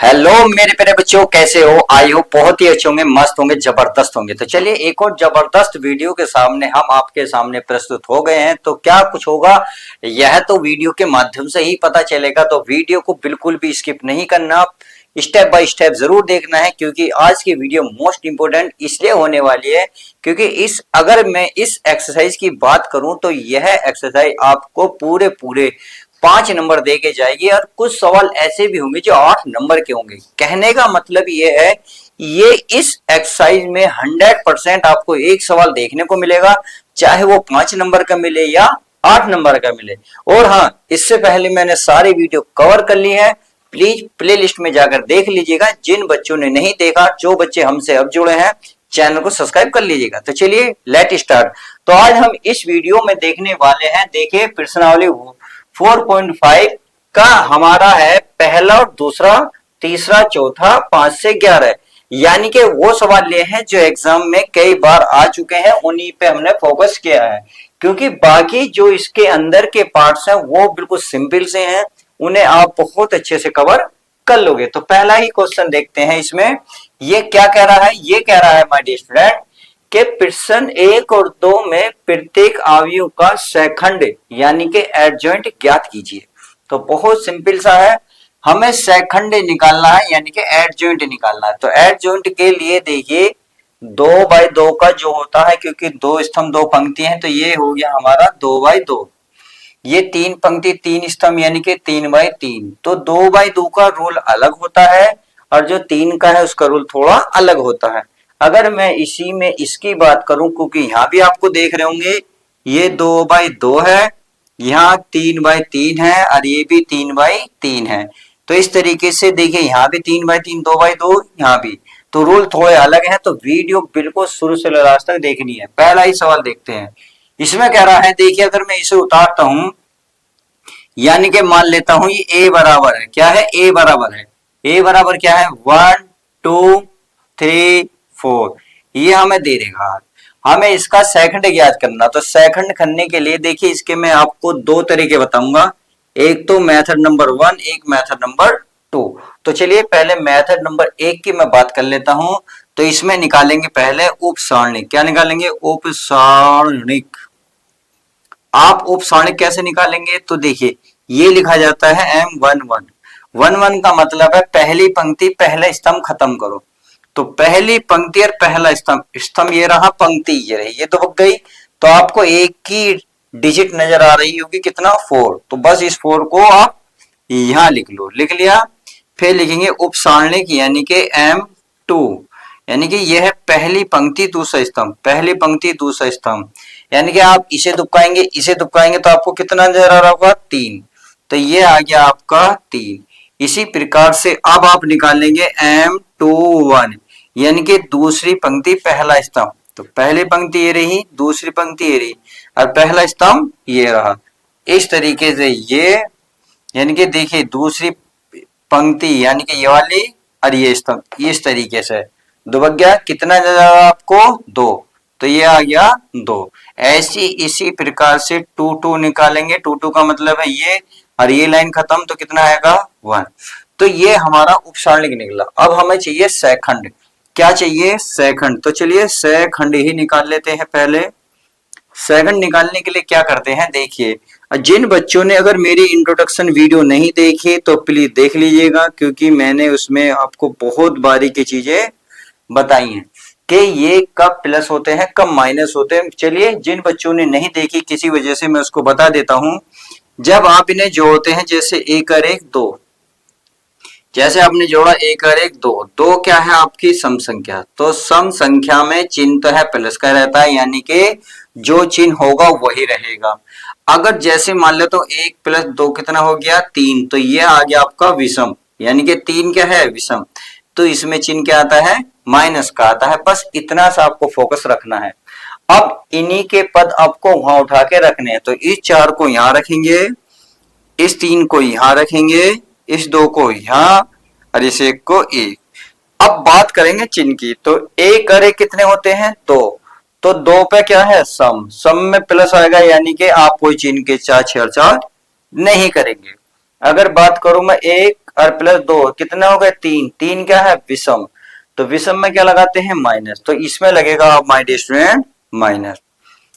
Hello मेरे प्यारे बच्चों, कैसे हो? आई हो बहुत ही अच्छे होंगे, मस्त होंगे, जबरदस्त होंगे। तो चलिए एक और जबरदस्त वीडियो के सामने हम आपके सामने प्रस्तुत हो गए हैं। तो क्या कुछ होगा यह तो वीडियो के माध्यम से ही पता चलेगा। तो वीडियो को बिल्कुल भी स्किप नहीं करना, स्टेप बाय स्टेप जरूर देखना है, क्योंकि आज की वीडियो मोस्ट इंपोर्टेंट इसलिए होने वाली है क्योंकि अगर मैं इस एक्सरसाइज की बात करूं तो यह एक्सरसाइज आपको पूरे पूरे 5 नंबर दे के जाएगी। और कुछ सवाल ऐसे भी होंगे जो 8 नंबर के होंगे। कहने का मतलब ये है, ये इस एक्सरसाइज में 100% आपको एक सवाल देखने को मिलेगा, चाहे वो 5 नंबर का मिले या 8 नंबर का मिले। और हाँ, इससे पहले मैंने सारी वीडियो कवर कर ली है, प्लीज प्लेलिस्ट में जाकर देख लीजिएगा। जिन बच्चों ने नहीं देखा, जो बच्चे हमसे अब जुड़े हैं, चैनल को सब्सक्राइब कर लीजिएगा। तो चलिए लेट स्टार्ट। तो आज हम इस वीडियो में देखने वाले हैं, देखिए प्रश्नावली 4.5 का हमारा है पहला और दूसरा, तीसरा, चौथा, 5 से 11, यानी कि वो सवाल लिए हैं जो एग्जाम में कई बार आ चुके हैं, उन्हीं पे हमने फोकस किया है। क्योंकि बाकी जो इसके अंदर के पार्ट्स हैं वो बिल्कुल सिंपल से हैं, उन्हें आप बहुत अच्छे से कवर कर लोगे। तो पहला ही क्वेश्चन देखते हैं। इसमें ये क्या कह रहा है? ये कह रहा है माय डियर स्टूडेंट के प्रश्न 1 और 2 में प्रत्येक अवयव का सेकंड यानी कि एडजॉइंट ज्ञात कीजिए। तो बहुत सिंपल सा है, हमें सेकंड निकालना है यानी कि एडजॉइंट निकालना है। तो एडजॉइंट के लिए देखिए 2/2 का जो होता है, क्योंकि 2 स्तंभ 2 पंक्ति हैं, तो ये हो गया हमारा 2/2। ये 3 पंक्ति 3 स्तंभ यानी कि 3/3। तो 2/2 का रूल अलग होता है और जो 3 का है उसका रूल थोड़ा अलग होता है। अगर मैं इसी में इसकी बात करूं, क्योंकि यहां भी आपको देख रहे होंगे ये 2/2 है, यहाँ 3/3 है और ये भी 3/3 है। तो इस तरीके से देखिए यहाँ भी 3/3, 2/2, यहाँ भी। तो रूल थोड़े अलग हैं, तो वीडियो बिल्कुल शुरू से लास्ट तक देखनी है। पहला ही सवाल देखते हैं। इसमें कह रहा है, देखिए अगर मैं इसे उतारता हूं, यानी कि मान लेता हूं ये a बराबर है, क्या है? a बराबर है। a बराबर क्या है? 1 2 3 4। ये हमें दे देगा। हमें इसका सेकंड ज्ञात करना। तो सेकंड करने के लिए देखिए इसके मैं आपको 2 तरीके बताऊंगा, एक तो मेथड नंबर 1, एक मेथड नंबर 2। तो चलिए पहले मेथड नंबर 1 की मैं बात कर लेता हूं। तो इसमें निकालेंगे पहले उप सारणिक। क्या निकालेंगे? उप सारणिक। आप उप सारणिक कैसे निकालेंगे? तो देखिए ये लिखा जाता है M11। 11 का मतलब है पहली पंक्ति पहला स्तंभ खत्म करो। तो पहली पंक्ति और पहला स्तंभ, स्तंभ ये रहा, पंक्ति ये रही, ये तो बक गई। तो आपको एक की डिजिट नजर आ रही होगी, कितना? 4। तो बस इस 4 को आप यहां लिख लो। लिख लिया। फिर लिखेंगे उप सारणिक यानी कि M2, यानी कि यह है पहली पंक्ति दूसरा स्तंभ, पहली पंक्ति दूसरा स्तंभ, यानी कि आप इसे दुबकाएंगे, इसे दुबकाएंगे तो आपको कितना नजर आ रहा होगा? 3। तो ये आ गया आपका 3। इसी प्रकार से अब आप निकालेंगे M21, यानी कि दूसरी पंक्ति पहला स्तंभ। तो पहली पंक्ति ये रही, दूसरी पंक्ति ये रही और पहला स्तंभ ये रहा। इस तरीके से ये, यानी कि देखिए दूसरी पंक्ति यानी कि ये वाली और ये स्तंभ, इस तरीके से दुबक गया। कितना नजर आ रहा आपको? 2। तो ये आ गया 2। ऐसी इसी प्रकार से 2 निकालेंगे। 2 का मतलब है ये, और ये लाइन खत्म, तो कितना आएगा? 1। तो ये हमारा उप सारणिक निकला। अब हमें चाहिए सेकंड। क्या चाहिए? सेकंड। तो चलिए सेकंड ही निकाल लेते हैं पहले। सेकंड निकालने के लिए क्या करते हैं, देखिए जिन बच्चों ने अगर मेरी इंट्रोडक्शन वीडियो नहीं देखी तो प्लीज देख लीजिएगा, क्योंकि मैंने उसमें आपको बहुत बारीकी चीजें बताई हैं कि ये कब प्लस होते हैं, कब माइनस होते हैं। चलिए जिन बच्चों ने नहीं देखी किसी वजह से मैं उसको बता देता हूं। जब आप इन्हें जोड़ते हैं, जैसे 1 और 1 2, जैसे आपने जोड़ा 1 और 1 2, 2 क्या है? आपकी सम संख्या। तो सम संख्या में चिन्ह तो है प्लस का रहता है, यानी कि जो चिन्ह होगा वही रहेगा। अगर जैसे मान लो तो 1 + 2 कितना हो गया? 3। तो ये आ गया आपका विषम, यानी कि 3 क्या है? विषम। तो इसमें चिन्ह क्या आता है? माइनस का आता है। बस इतना सा आपको फोकस रखना है। अब इन्हीं के पद आपको वहां उठा के रखने हैं। तो इस 4 को यहां रखेंगे, इस 3 को यहां रखेंगे, इस 2 को यहां और इस 1 को 1। अब बात करेंगे चिन्ह की। तो 1 और 1 कितने होते हैं? 2। तो 2 पे क्या है? सम। सम में प्लस आएगा, यानी कि आप कोई चिन्ह के चार छेड़छाड़ नहीं करेंगे। अगर बात करूं मैं 1 और प्लस 2 कितने हो गए 3, 3 क्या है विषम, तो विषम में क्या लगाते हैं माइनस, तो इसमें लगेगा आप माय डियर स्टूडेंट माइनस।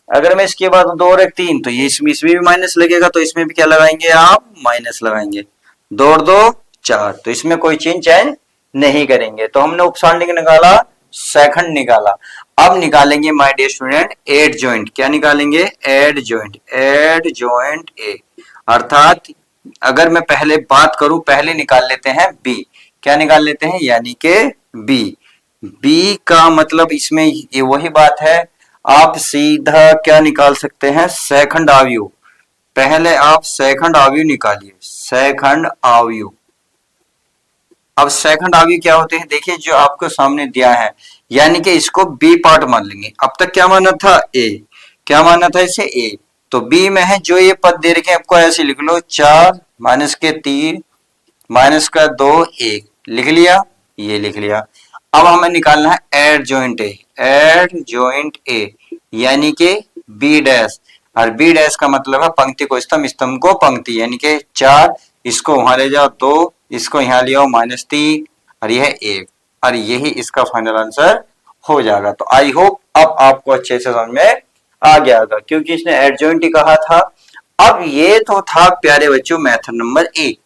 अगर मैं इसके बाद 2 और 1 3, तो ये इसमें भी माइनस लगेगा, तो इसमें भी क्या लगाएंगे आप माइनस लगाएंगे। 2 और 2 4, तो इसमें कोई चेंज नहीं करेंगे। तो हमने उपसारणिक निकाला, सेकंड निकाला। अब निकालेंगे my dear student adjoint, क्या निकालेंगे adjoint, adjoint A, अर्थात अगर मैं पहले बात करूं, पहले निकाल लेते हैं बी, क्या निकाल लेते हैं यानी कि बी, बी का मतलब इसमें ये वही बात है, आप सीधा क्या निकाल सकते हैं सेकंड अवयव, पहले आप सेकंड अवयव निकालिए, सेकंड अवयव। अब सेकंड अवयव क्या होते हैं देखिए, जो आपको सामने दिया है, यानी कि इसको बी पार्ट मान लेंगे। अब तक क्या माना था ए, क्या माना था इसे ए, तो बी में है जो ये पद दे रखे हैं आपको ऐसे लिख लो, 4 माइनस के 3 माइनस का 2 1, लिख लिया, ये लिख लिया। अब हमें निकालना है एड जॉइंट ए, एड जॉइंट ए यानी कि बी डैश, और बी डैश का मतलब है पंक्ति को स्तंभ, स्तंभ को पंक्ति, यानी कि 4 इसको वहां ले जाओ 2, इसको यहाँ ले आओ -3 और यह 1, और यही इसका फाइनल आंसर हो जाएगा। तो आई होप अब आपको अच्छे से समझ में आ गया होगा, क्योंकि इसने एडजॉइंट ही कहा था। अब ये तो था प्यारे बच्चों मेथड नंबर 1।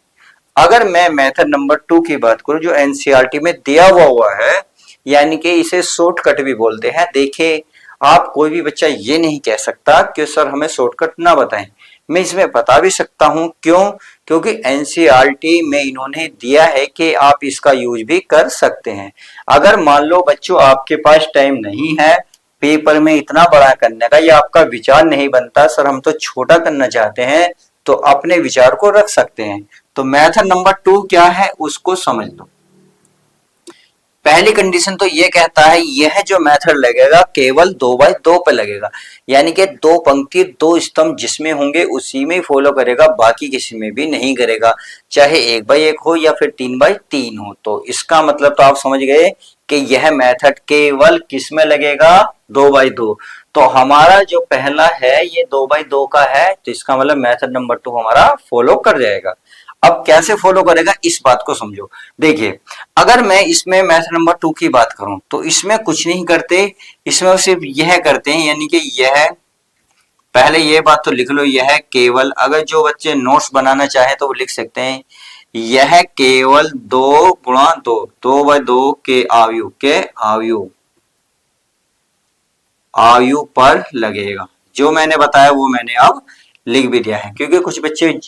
अगर मैं मेथड नंबर 2 की बात करूं, जो एनसीईआरटी में दिया हुआ है, यानी कि इसे शॉर्टकट भी बोलते हैं। देखिए आप कोई भी बच्चा ये नहीं कह सकता कि सर हमें शॉर्टकट ना बताएं, मैं इसमें बता भी सकता हूं, क्यों, क्योंकि एनसीईआरटी में इन्होंने दिया है कि आप इसका यूज भी कर सकते हैं। अगर मान लो बच्चों आपके पास टाइम नहीं है पेपर में इतना बड़ा करने का, या आपका विचार नहीं बनता सर हम तो छोटा करना चाहते हैं, तो अपने विचार को रख सकते हैं। तो मेथड नंबर 2 क्या है उसको समझ लो। पहली कंडीशन तो ये कहता है यह जो मेथड लगेगा केवल 2x2 पे लगेगा, यानी कि 2 पंक्ति 2 स्तंभ जिसमें होंगे उसी में फॉलो करेगा, बाकी किसी में भी नहीं करेगा, चाहे 1x1 हो या फिर 3x3 हो। तो इसका मतलब तो आप समझ गए कि यह मेथड केवल किस में लगेगा 2x2। तो हमारा जो पहला है ये 2x2 का है, तो इसका मतलब मेथड नंबर 2 हमारा फॉलो कर जाएगा। अब कैसे फॉलो करेगा इस बात को समझो। देखिए अगर मैं इसमें मेथड नंबर 2 की बात करूं, तो इसमें कुछ नहीं करते, इसमें सिर्फ यह करते हैं, यानी कि यह पहले ये बात तो लिख लो, यह केवल, अगर जो बच्चे नोट्स बनाना चाहे तो वो लिख सकते हैं, यह केवल 2 गुणा 2, 2x2 के आयु पर लगेगा। जो मैंने बताया वो मैंने अब लिख भी दिया है, क्योंकि कुछ बच्चे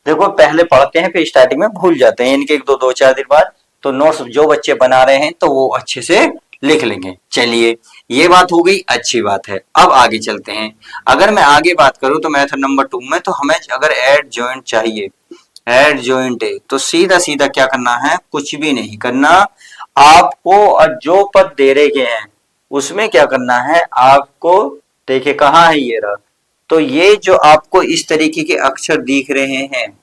देखो पहले पढ़ते हैं फिर स्टार्टिंग में भूल जाते हैं, इनके 1-2-4 दिन बाद, तो नोट्स जो बच्चे बना रहे हैं तो वो अच्छे से लिख लेंगे। चलिए ये बात हो गई, अच्छी बात है। अब आगे चलते हैं। अगर मैं आगे बात करूं तो मेथड नंबर 2 में तो हमें अगर एड जॉइंट चाहिए, एड जॉइंट है, तो सीधा सीधा क्या करना है, कुछ भी नहीं करना आपको, और जो पद दे रहे हैं उसमें क्या करना है आपको, देखिए कहाँ है ये रहा, तो ये जो आपको इस तरीके के अक्षर दिख रहे हैं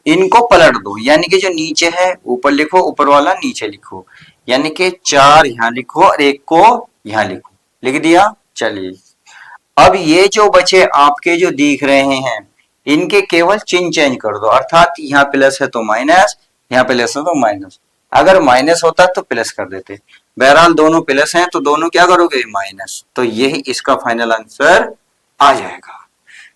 इनको पलट दो, यानी कि जो नीचे है ऊपर लिखो, ऊपर वाला नीचे लिखो, यानी कि 4 यहां लिखो और 1 को यहां लिखो, लिख दिया। चलिए अब ये जो बचे आपके जो दिख रहे हैं इनके केवल चिन्ह चेंज कर दो, अर्थात यहाँ प्लस है तो माइनस, यहाँ प्लस है तो माइनस, अगर माइनस होता तो प्लस कर देते, बहरहाल दोनों प्लस हैं तो दोनों क्या करोगे माइनस, तो यही इसका फाइनल आंसर आ जाएगा।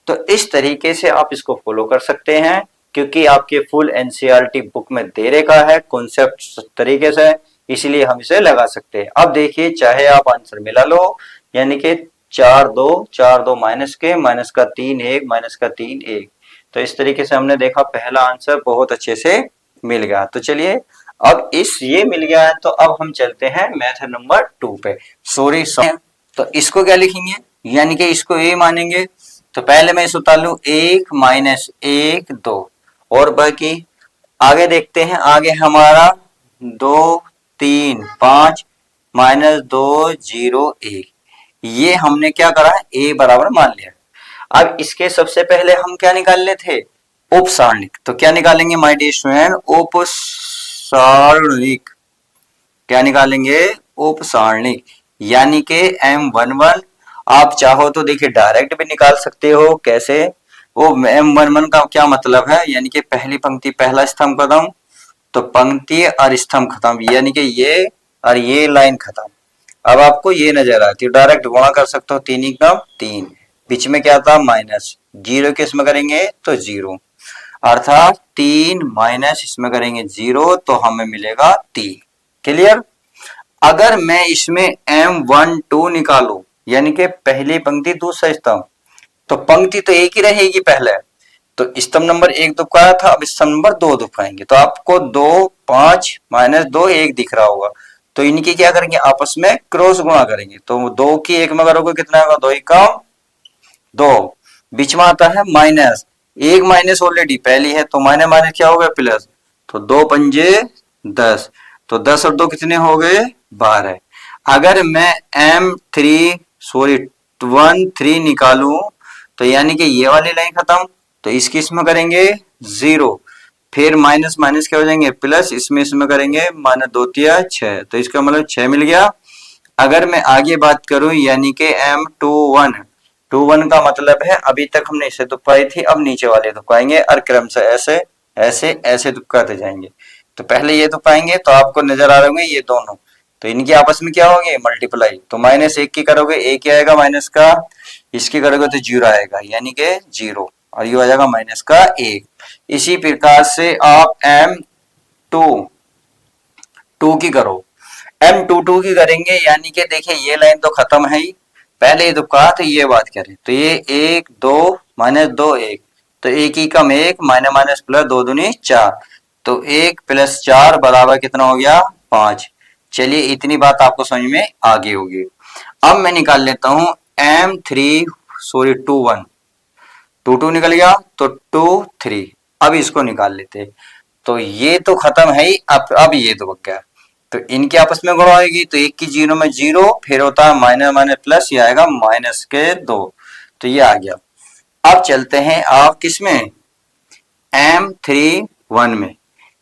तो इस तरीके से आप इसको फॉलो कर सकते हैं, क्योंकि आपके फुल एनसीईआरटी बुक में दे रखा है कॉन्सेप्ट तरीके से, इसलिए हम इसे लगा सकते हैं। अब देखिए चाहे आप आंसर मिला लो, यानी कि 4 2 माइनस का 3 1 माइनस का 3 1, तो इस तरीके से हमने देखा पहला आंसर बहुत अच्छे से मिल गया। तो चलिए अब इस ये मिल गया है, तो अब हम चलते हैं मेथड नंबर 2 पे। सॉरी तो इसको क्या लिखेंगे, यानी कि इसको ए मानेंगे, तो पहले मैं इसे उतार लू 1 माइनस 1 2, और बाकी आगे देखते हैं, आगे हमारा 2 3 5 माइनस 2 0 1, ये हमने क्या करा ए बराबर मान लिया। अब इसके सबसे पहले हम क्या निकाल ले थे उपसारणिक, तो क्या निकालेंगे माय डियर स्टूडेंट उपसारणिक, क्या निकालेंगे उपसारणिक, यानी कि M11, आप चाहो तो देखिए डायरेक्ट भी निकाल सकते हो, कैसे, वो M11 का क्या मतलब है, यानी कि पहली पंक्ति पहला स्तंभ कदम, तो पंक्ति और स्तंभ खत्म, यानी कि ये और ये लाइन खत्म। अब आपको ये नजर आती है, डायरेक्ट गुणा कर सकते हो, 3 एकम 3, बीच में क्या था माइनस, जीरो किस में करेंगे तो जीरो, अर्थात 3 माइनस इसमें करेंगे जीरो तो हमें मिलेगा 3। क्लियर। अगर मैं इसमें M12 निकालू, यानी कि पहली पंक्ति दूसरा स्तंभ, तो पंक्ति तो एक ही रहेगी पहले, तो स्तंभ नंबर 1 दुबकाया था, अब स्तंभ नंबर 2 दुबकाएंगे, तो आपको 2 5 माइनस 2 1 दिख रहा होगा, तो इनकी क्या करेंगे आपस में क्रॉस गुणा करेंगे, तो 2 की 1 में करोगे कितना होगा 2 एकम 2, बीच में आता है माइनस, एक माइनस ऑलरेडी पहली है तो माइनस माइनस क्या हो गया प्लस, तो 2 पंजे 10, तो 10 और 2 कितने हो गए 12। अगर मैं M13 निकालू, तो यानी कि ये वाली लाइन खत्म, तो इसकी इसमें करेंगे जीरो, फिर माइनस माइनस क्या हो जाएंगे प्लस, इसमें करेंगे माइनस 2 तिया 6, तो इसका मतलब 6 मिल गया। अगर मैं आगे बात करूं, यानी कि M21 का मतलब है अभी तक हमने इसे दुबकाई थी, अब नीचे वाले दुबकाएंगे और क्रम से ऐसे ऐसे ऐसे दुबकाते जाएंगे। तो पहले ये दुबकाएंगे तो आपको नजर आ रहे होंगे ये दोनों, तो इनकी आपस में क्या होंगे मल्टीप्लाई, तो माइनस 1 की करोगे 1 ही आएगा माइनस का, इसकी करोगे तो जीरो आएगा, यानी कि जीरो, और ये आ जाएगा माइनस का 1। इसी प्रकार से आप M22 की करो, M22 की करेंगे, यानी कि देखिए ये लाइन तो खत्म है ही, पहले दुबका तो ये बात करें, तो ये 1 2 माइनस 2 1, तो 1 ही कम 1 माइनस माइनस प्लस 2 दूनी 4, तो 1 प्लस 4 बराबर कितना हो गया 5। चलिए इतनी बात आपको समझ में आ गई होगी। अब मैं निकाल लेता हूं M21 निकल गया, तो 2 3, अब इसको निकाल लेते, तो ये तो खत्म है ही, अब ये तो बच गया, तो इनके आपस में गुणा होगी, तो 1 की जीरो में जीरो, फिर होता है माइनस माइनस प्लस, ये आएगा माइनस के 2, तो ये आ गया। अब चलते हैं आप किसमें M31 में,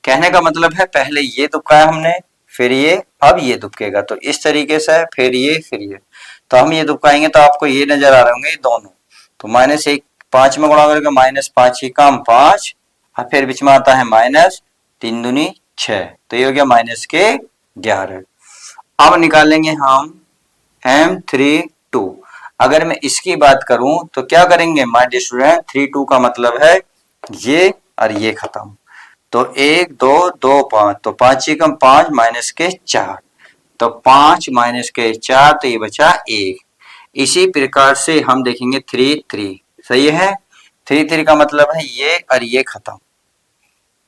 कहने का मतलब है पहले ये दुबकाया हमने, फिर ये, अब ये दुबकेगा, तो इस तरीके से फिर ये, तो हम ये दुबकाएंगे तो आपको ये नजर आ रहे होंगे दोनों, तो माइनस 1 5 में गुणा करके माइनस 5 ही कम 5, और फिर बीच में आता है माइनस 3 दूनी 6, तो ये हो गया माइनस के 11। अब निकालेंगे हम M32, अगर मैं इसकी बात करूं तो क्या करेंगे माय डियर स्टूडेंट, 32 का मतलब है ये और ये खत्म, तो 1 2 2 5, तो 5 ही कम 5 माइनस के 4, तो 5 माइनस के 4, तो ये बचा 1। इसी प्रकार से हम देखेंगे 3 3, सही है, 3 3 का मतलब है ये और ये खत्म,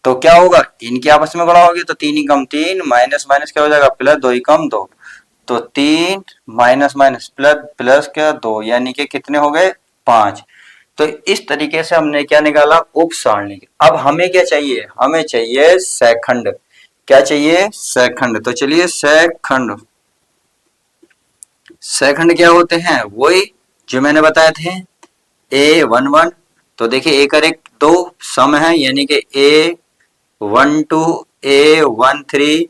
तो क्या होगा इनके आपस में गुणा होगी, तो 3 ही कम 3 माइनस माइनस क्या हो जाएगा प्लस 2 ही कम 2, तो 3 माइनस माइनस प्लस प्लस क्या 2, यानी कि कितने हो गए 5। तो इस तरीके से हमने क्या निकाला उप सारणी। अब हमें क्या चाहिए, हमें चाहिए सेखंड, क्या चाहिए सेखंड, तो चलिए सेखंड, सेखंड क्या होते हैं वही जो मैंने बताए थे A11, तो देखिए एक और एक दो सम है, यानी कि A12 A13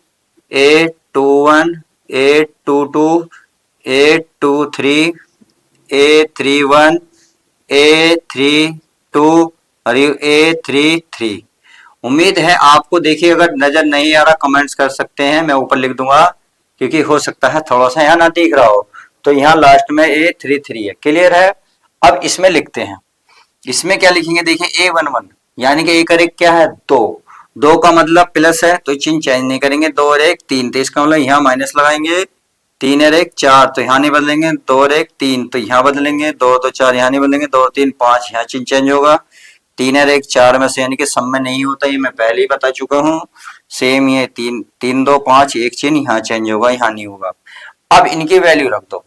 A21 A22 A23 A31 A32 और A33। उम्मीद है आपको, देखिए अगर नजर नहीं आ रहा कमेंट्स कर सकते हैं, मैं ऊपर लिख दूंगा, क्योंकि हो सकता है थोड़ा सा यहाँ ना दिख रहा हो, तो यहाँ लास्ट में A33 है। क्लियर है। अब इसमें लिखते हैं, इसमें क्या लिखेंगे, देखिए A11 यानी कि एक और एक क्या है 2, 2 का मतलब प्लस है तो चिन्ह चेंज नहीं करेंगे, 2 और 1 3, तो इसका मतलब यहाँ माइनस लगाएंगे, 3 और 1 4, तो यहाँ नहीं बदलेंगे, 2 और 1 3, तो यहाँ बदलेंगे, 2 तो 4 यहाँ नहीं बदलेंगे, 2 3 5, यहाँ चिन्ह चेंज होगा, 3 और 1 4 में से, यानी कि सब में नहीं होता, ये मैं पहले ही बता चुका हूँ। सेम ये 3 3 2 5, एक चिन्ह यहाँ चेंज होगा, यहाँ नहीं होगा। अब इनकी वैल्यू रख दो,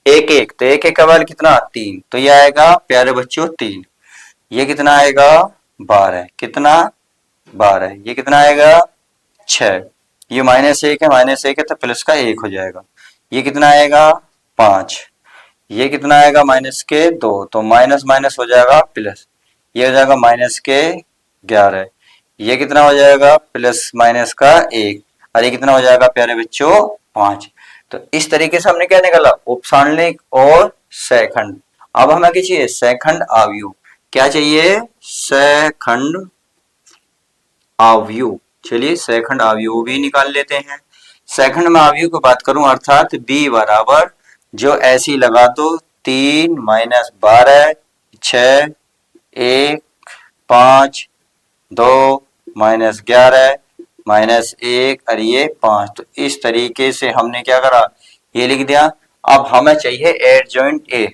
1 1, तो 1 1 का वैल्यू कितना 3, तो ये आएगा प्यारे बच्चों 3, ये कितना आएगा 12, कितना 12, ये कितना आएगा 6, ये माइनस 1 है, माइनस 1 है तो प्लस का 1 हो जाएगा, ये कितना आएगा 5, ये कितना आएगा माइनस के 2, तो माइनस माइनस हो जाएगा प्लस, ये हो जाएगा माइनस के 11, ये कितना हो जाएगा प्लस माइनस का 1, और ये कितना हो जाएगा प्यारे बच्चों 5। तो इस तरीके से हमने क्या निकाला उपसारणिक और सेखंड। अब हमें क्या चाहिए सेखंड अवयव, क्या चाहिए सेखंड अवयव, चलिए सेकंड अवयव भी निकाल लेते हैं। सेकंड में अवयव की बात करूं अर्थात b बराबर जो ऐसी लगा दो 3 माइनस 12 6 1 5 2 माइनस 11 माइनस 1 और ये 5। तो इस तरीके से हमने क्या करा, ये लिख दिया। अब हमें चाहिए एडजॉइंट ए।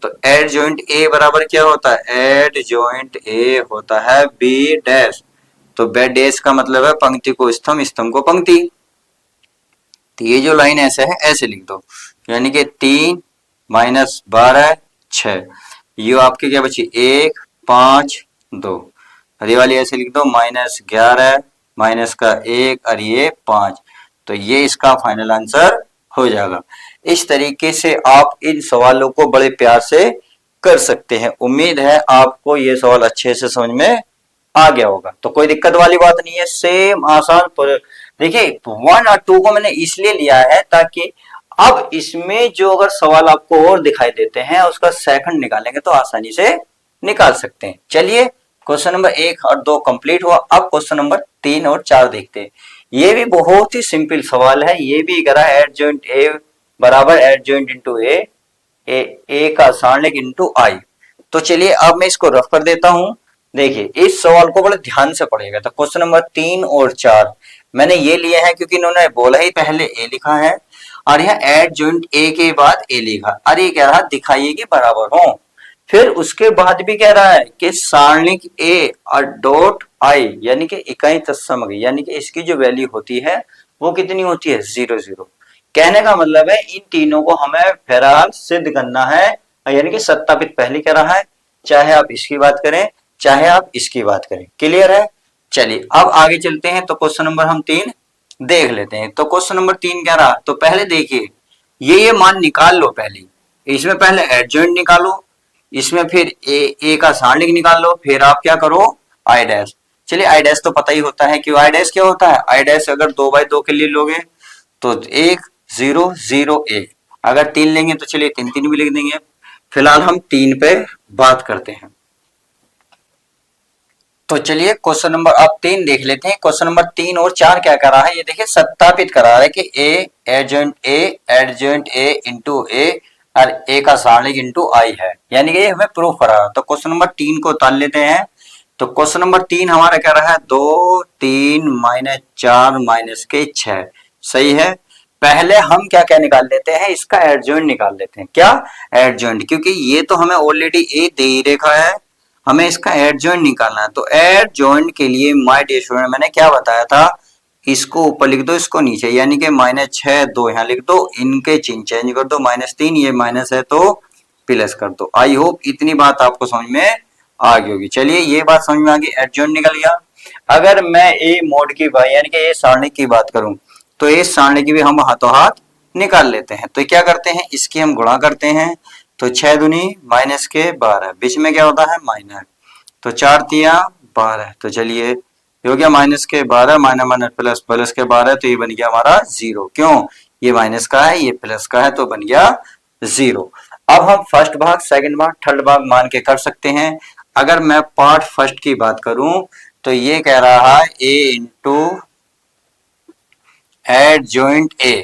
तो एडजॉइंट ए बराबर क्या होता है, एडजॉइंट ए होता है बी डैश। तो बे डैश का मतलब है पंक्ति को स्तंभ, स्तंभ को पंक्ति। तो ये जो लाइन ऐसे है ऐसे लिख दो, यानी कि 3 माइनस 12 6, ये आपके क्या बची 1 5 2। ये वाली ऐसे लिख दो माइनस 11 माइनस का 1 और ये 5। तो ये इसका फाइनल आंसर हो जाएगा। इस तरीके से आप इन सवालों को बड़े प्यार से कर सकते हैं। उम्मीद है आपको ये सवाल अच्छे से समझ में आ गया होगा। तो कोई दिक्कत वाली बात नहीं है, सेम आसान। पर देखिए 1 और 2 को मैंने इसलिए लिया है ताकि अब इसमें जो अगर सवाल आपको और दिखाई देते हैं उसका सेकंड निकालेंगे तो आसानी से निकाल सकते हैं। चलिए क्वेश्चन नंबर 1 और 2 कंप्लीट हुआ। अब क्वेश्चन नंबर 3 और 4 देखते हैं। ये भी बहुत ही सिंपल सवाल है। ये भी करा एडजॉइंट ए बराबर एडजॉइंट इंटू ए का सारणिक इंटू आई। तो चलिए अब मैं इसको रफ कर देता हूं। देखिए इस सवाल को बड़े ध्यान से पढ़िएगा। तो क्वेश्चन नंबर 3 और 4 मैंने ये लिया है क्योंकि इन्होंने बोला ही पहले ए लिखा है और यह एडजॉइंट ए के बाद ए लिखा। और ये कह रहा दिखाइए कि बराबर हो। फिर उसके बाद भी कह रहा है कि सारणिक ए और डॉट आई यानी कि इकाई तत्सम, यानी कि इसकी जो वैल्यू होती है वो कितनी होती है 0 0। कहने का मतलब है इन तीनों को हमें फिलहाल सिद्ध करना है, यानी कि सत्यापित पहले कह रहा है, चाहे आप इसकी बात करें चाहे आप इसकी बात करें। क्लियर है। चलिए अब आगे चलते हैं। तो क्वेश्चन नंबर हम 3 देख लेते हैं। तो क्वेश्चन नंबर 3 कह रहा, तो पहले देखिए ये मान निकाल लो। पहले इसमें पहले एडजॉइंट निकालो, इसमें फिर ए का सारणिक निकाल लो, फिर आप क्या करो आई डैश। चलिए आई डैश तो पता ही होता है कि आई डैश क्या होता है। आई डैश अगर 2/2 के लिए लोगे तो 1 0 0 1, अगर 3 लेंगे तो चलिए 3 3 भी लिख देंगे। फिलहाल हम 3 पे बात करते हैं। तो चलिए क्वेश्चन नंबर अब 3 देख लेते हैं। क्वेश्चन नंबर 3 और 4 क्या कर रहा है, ये देखिए सत्यापित करा रहा है कि ए एडजॉइंट ए इंटू ए और ए का सारणिक इंटू आई है, यानी कि ये हमें प्रूफ करा रहा है। तो क्वेश्चन नंबर 3 को उतार लेते हैं। तो क्वेश्चन नंबर 3 हमारा क्या रहा है 2 3 माइनस 4 माइनस के 6। सही है। पहले हम क्या क्या निकाल लेते हैं, इसका एडजॉइंट निकाल लेते हैं। क्या एडजॉइंट, क्योंकि ये तो हमें ऑलरेडी ए दे ही रखा है, हमें इसका एडजॉइंट निकालना है। तो एडजॉइंट के लिए माय डियर स्टूडेंट मैंने क्या बताया था, इसको ऊपर लिख दो इसको नीचे, यानी कि -6 2 यहाँ लिख दो, इनके चिन्ह चेंज कर दो, -3 ये माइनस है तो प्लस कर दो। आई होप इतनी बात आपको समझ में आ गई होगी। चलिए ये बात समझ में आ गई, एडजॉइंट निकल गया। अगर मैं ए मोड की यानी कि ए सारणी की बात करूं तो इस सारणी की भी हम हाथों हाथ निकाल लेते हैं। तो क्या करते हैं, इसकी हम गुणा करते हैं। तो 6 दूनी माइनस के 12, बीच में क्या होता है माइनस, तो 4 तिया 12। तो चलिए हो गया माइनस के 12 माइनस माइनस प्लस, प्लस के 12 तो ये बन गया हमारा 0। क्यों, ये माइनस का है ये प्लस का है तो बन गया 0। अब हम फर्स्ट भाग सेकंड भाग थर्ड भाग मान के कर सकते हैं। अगर मैं पार्ट फर्स्ट की बात करूं तो ये कह रहा है a इंटू एडजॉइंट ए।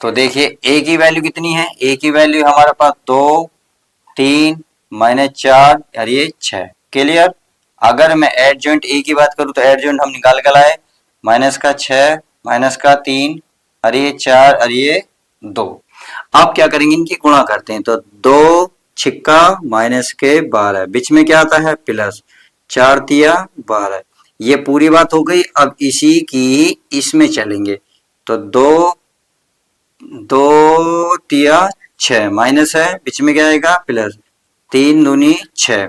तो देखिए a की वैल्यू कितनी है, a की वैल्यू हमारे पास 2 3 -4 और ये 6। क्लियर। अगर मैं एडजॉइंट ए की बात करूं तो एडजॉइंट हम निकाल कर लाए, माइनस का 6 माइनस का 3 और ये 4 और ये 2। अब क्या करेंगे, इनकी गुणा करते हैं। तो 2 छिक्का माइनस के 12, बीच में क्या आता है प्लस, 4 तिया 12। ये पूरी बात हो गई। अब इसी की इसमें चलेंगे। तो 2 तिया 6 माइनस है, बीच में क्या आएगा प्लस, 3 दूनी 6।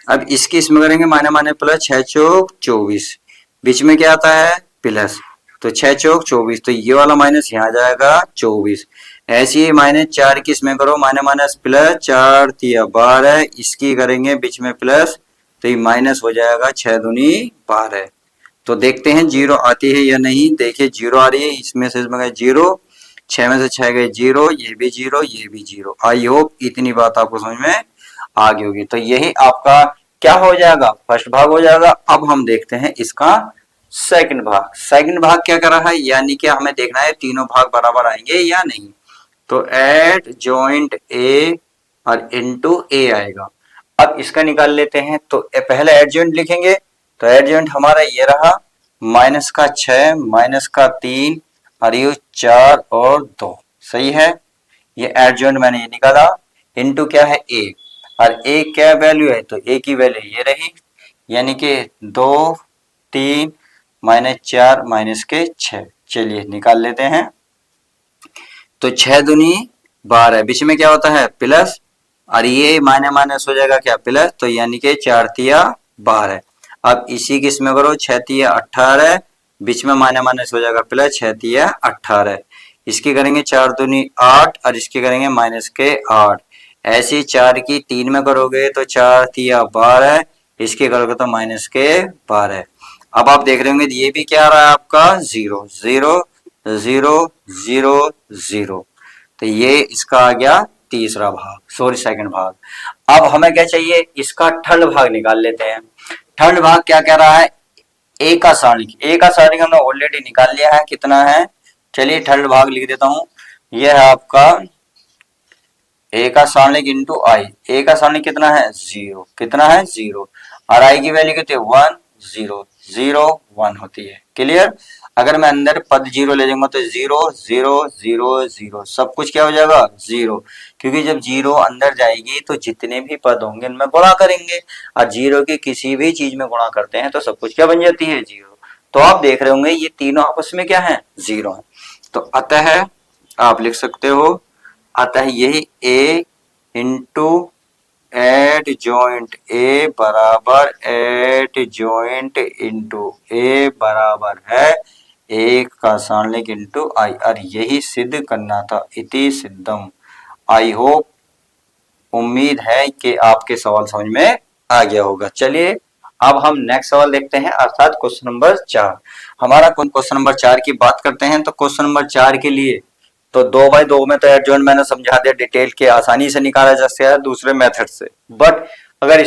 अब इसकी इसमें करेंगे माइनस माइनस प्लस, 6 चौक 24, बीच में क्या आता है प्लस, तो 6 चौक 24। तो ये वाला माइनस यहाँ जाएगा 24। ऐसे ही -4 की इसमें करो माइनस माइनस प्लस, 4 तिया 12, इसकी करेंगे बीच में प्लस, तो ये माइनस हो जाएगा 6 दूनी 12। तो देखते हैं 0 आती है या नहीं। देखिए 0 आ रही है, इसमें से इसमें गए 0, 6 में से 6 गए 0, ये भी 0 ये भी 0। आई होप इतनी बात आपको समझ में आ गई होगी। तो यही आपका क्या हो जाएगा फर्स्ट भाग हो जाएगा। अब हम देखते हैं इसका सेकंड भाग। सेकंड भाग क्या कर रहा है, यानी कि हमें देखना है तीनों भाग बराबर आएंगे या नहीं। तो एड जॉइंट ए और इनटू ए आएगा। अब इसका निकाल लेते हैं। तो पहले एड जॉइंट लिखेंगे। तो एड जॉइंट हमारा ये रहा, माइनस का 6 माइनस का 3 और ये 4 और 2, सही है। ये एड जॉइंट मैंने ये निकाला। इनटू क्या है ए, और ए क्या वैल्यू है, तो ए की वैल्यू ये रही, यानी कि 2 3 माइनस 4 माइनस के 6। चलिए निकाल लेते हैं। तो 6 दूनी 12, बीच में क्या होता है प्लस, और ये माइनस माइनस हो जाएगा क्या प्लस, तो यानी कि 4 तिया 12। अब इसी की इसमें करो, 6 तिया 18, बीच में माइनस माइनस हो जाएगा प्लस, 6 तिया 18। इसकी करेंगे 4 दूनी 8 और इसकी करेंगे माइनस के 8। ऐसी 4 की 3 में करोगे तो 4 तिया 12, इसके करोगे तो माइनस के 12। अब आप देख रहे होंगे ये भी क्या आ रहा है आपका 0 0 0 0 0। तो ये इसका आ गया तीसरा भाग, सॉरी सेकंड भाग। अब हमें क्या चाहिए, इसका थर्ड भाग निकाल लेते हैं। थर्ड भाग क्या कह रहा है, ए का सारणिक। ए का सारणिक हमने ऑलरेडी निकाल लिया है, कितना है, चलिए थर्ड भाग लिख देता हूं। यह है आपका ए का सारणिक इंटू आई। ए का सारणिक कितना है 0, कितना है 0, और आई की वैल्यू कितनी 1 0 0 1 होती है। क्लियर। अगर मैं अंदर पद 0 ले जाऊंगा तो 0 0 0 0 सब कुछ क्या हो जाएगा 0, क्योंकि जब 0 अंदर जाएगी तो जितने भी पद होंगे उनमें गुणा करेंगे, और 0 की किसी भी चीज में गुणा करते हैं तो सब कुछ क्या बन जाती है 0। तो आप देख रहे होंगे ये तीनों आपस में क्या है 0 है। तो अतः आप लिख सकते हो, अतः यही a इंटू एड जॉइंट ए बराबर एड जॉइंट इंटू ए बराबर है एक का सारणिक इंटू आई, और यही सिद्ध करना था। इति सिद्धम। आई होप, उम्मीद है कि आपके सवाल समझ में आ गया होगा। चलिए अब हम नेक्स्ट सवाल देखते हैं, अर्थात क्वेश्चन नंबर 4। हमारा क्वेश्चन नंबर 4 की बात करते हैं। तो क्वेश्चन नंबर 4 के लिए तो 2/2 में तो एडजॉइंट मैंने समझा दिया डिटेल के, आसानी से निकाला जा सकता है दूसरे मेथड से। बट अगर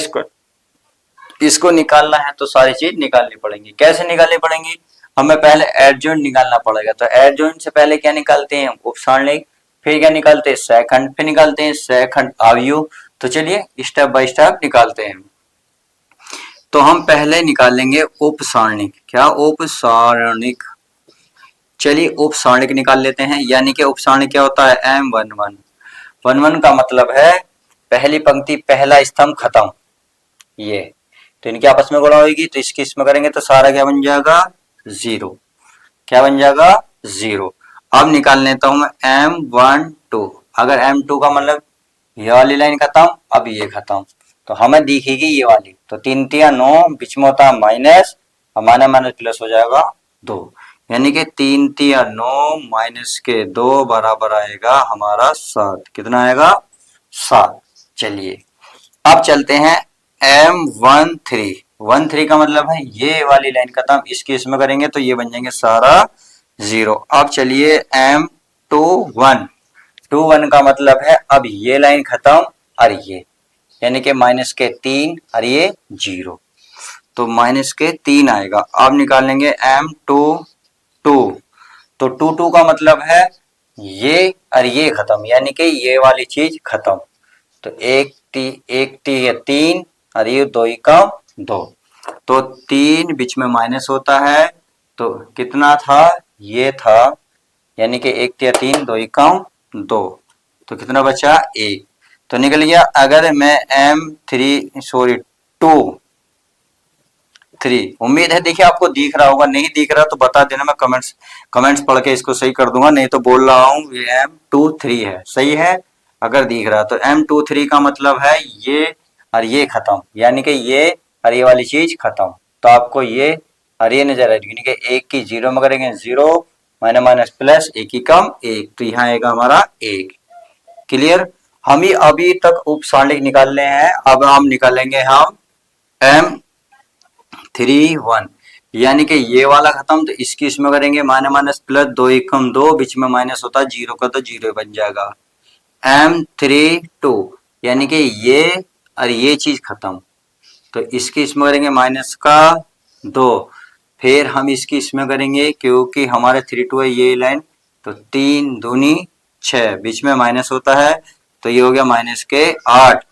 इसको निकालना है तो सारी चीज निकालनी पड़ेंगी। कैसे निकालनी पड़ेंगी, हमें पहले एडजॉइंट निकालना पड़ेगा। तो एडजॉइंट से पहले क्या निकालते हैं, उपसारणिक, फिर क्या निकालते हैं सेकंड, फिर निकालते हैं सेकंड अवयव। तो चलिए स्टेप बाय स्टेप निकालते हैं। तो हम पहले निकालेंगे उपसारणिक। क्या, उपसारणिक। चलिए उपसारणिक निकाल लेते हैं। यानी कि उपसारणिक क्या होता है M11। 11 का मतलब है पहली पंक्ति पहला स्तंभ खत्म, ये तो इनके आपस में गुणा होगी, तो इसकी इसमें करेंगे तो सारा क्या बन जाएगा 0। क्या बन जाएगा 0। अब निकाल लेता हूं मैं M12। अगर M2 का मतलब ये वाली लाइन खत्म, अब ये खत्म, तो हमें दिखेगी ये वाली। तो 3 तिया 9, बीच में होता है माइनस, हमारा माइनस प्लस हो जाएगा 2, यानी कि 3 तिया 9 माइनस के 2 बराबर आएगा हमारा 7। कितना आएगा 7। चलिए अब चलते हैं M13। 13 का मतलब है ये वाली लाइन खत्म, इसकी इसमें करेंगे तो ये बन जाएंगे सारा 0। अब चलिए M21। 21 का मतलब है अब ये लाइन खत्म और ये, यानी कि माइनस के 3 और ये 0, तो माइनस के 3 आएगा। अब निकालेंगे M22। तो 22 का मतलब है ये और ये खत्म, यानी कि ये वाली चीज खत्म। तो एक टी है 3 और ये 2 कम 2, तो 3 बीच में माइनस होता है, तो कितना था ये था, यानी कि 1 तिया 3 2 कम 2, तो कितना बचा 1, तो निकल गया। अगर मैं M3 उम्मीद है देखिए आपको दिख रहा होगा, नहीं दिख रहा तो बता देना, मैं कमेंट्स पढ़ के इसको सही कर दूंगा, नहीं तो बोल रहा हूँ ये M23 है, सही है। अगर दिख रहा तो M23 का मतलब है ये और ये खत्म, यानी कि ये और ये वाली चीज खत्म, तो आपको ये और ये नजर आएगी, यानी कि 1 की 0 में करेंगे 0 माइनस माइनस प्लस 1 की कम 1, तो यहाँ आएगा हमारा 1। क्लियर। हम ही अभी तक उपसारणिक निकाल रहे हैं, अब हम निकालेंगे हम M31, यानी कि ये वाला खत्म, तो इसकी इसमें करेंगे माइनस माइनस प्लस 2 कम 2, बीच में माइनस होता है 0 का, तो 0 बन जाएगा। M32, यानी कि ये और ये चीज खत्म, तो इसकी इसमें करेंगे माइनस का 2, फिर हम इसकी इसमें करेंगे क्योंकि हमारे 3 2 है ये लाइन, तो 3 दूनी 6, बीच में माइनस होता है तो ये हो गया माइनस के 8।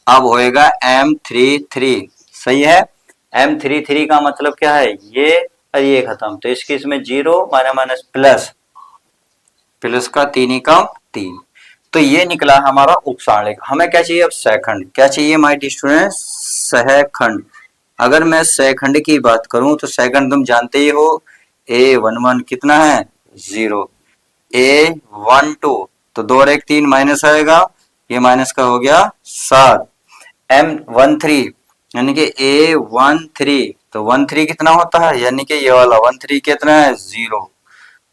अब होएगा M33, सही है। M33 का मतलब क्या है, ये और ये खत्म, तो इसकी इसमें 0 माइनस माइनस प्लस, प्लस का 3 एकम 3, तो ये निकला हमारा उपसारणिक। हमें क्या चाहिए अब, सहखंड। क्या चाहिए माय डियर स्टूडेंट्स, सहखंड। अगर मैं सहखंड की बात करूं तो सहखंड तुम जानते ही हो, A11 कितना है 0, A12 तो 2 और 1 3 माइनस आएगा, ये माइनस का हो गया 7, M13 यानी कि A13 तो 13 कितना होता है, यानी कि ये वाला 13 कितना है 0।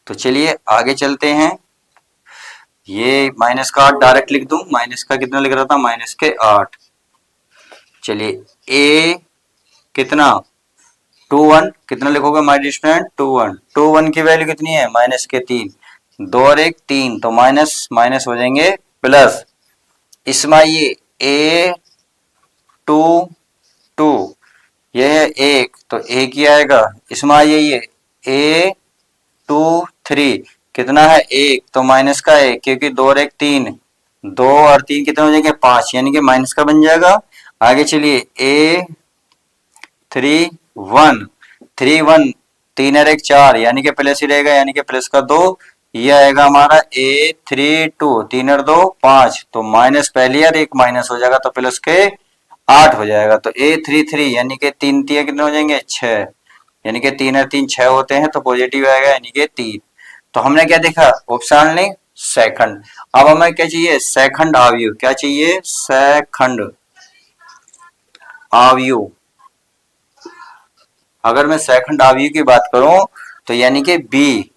तो चलिए आगे चलते हैं, ये माइनस का 8 डायरेक्ट लिख दूं, माइनस का कितना लिख रहा था, माइनस के 8। चलिए ए कितना 21 कितना लिखोगे माय डियर स्टूडेंट, 21 की वैल्यू कितनी है माइनस के 3, 2 और 1 3 तो माइनस माइनस हो जाएंगे प्लस, इसमें ये ए 2 ये है 1 तो 1 ही आएगा, इसमें ये A23 कितना है 1 तो माइनस का 1 क्योंकि 2 और 1 3, 2 और 3 कितने हो जाएंगे 5 यानी कि माइनस का बन जाएगा। आगे चलिए A31 31 3 और 1 4 यानी कि प्लस ही रहेगा, यानी कि प्लस का 2, ये आएगा हमारा A32 3 और 2 5 तो माइनस पहले और एक माइनस हो जाएगा तो प्लस के 8 हो जाएगा, तो A33 यानी कि 3 3 कितने हो जाएंगे 6, यानी कि 3 और 3 6 होते हैं तो पॉजिटिव आएगा यानी कि 3। तो हमने क्या देखा, ऑप्शन ने सेकंड। अब हमें क्या चाहिए, सेकंड अवयव। क्या चाहिए, सेकंड अवयव। अगर मैं सेकंड अवयव की बात करूं तो यानी कि बी,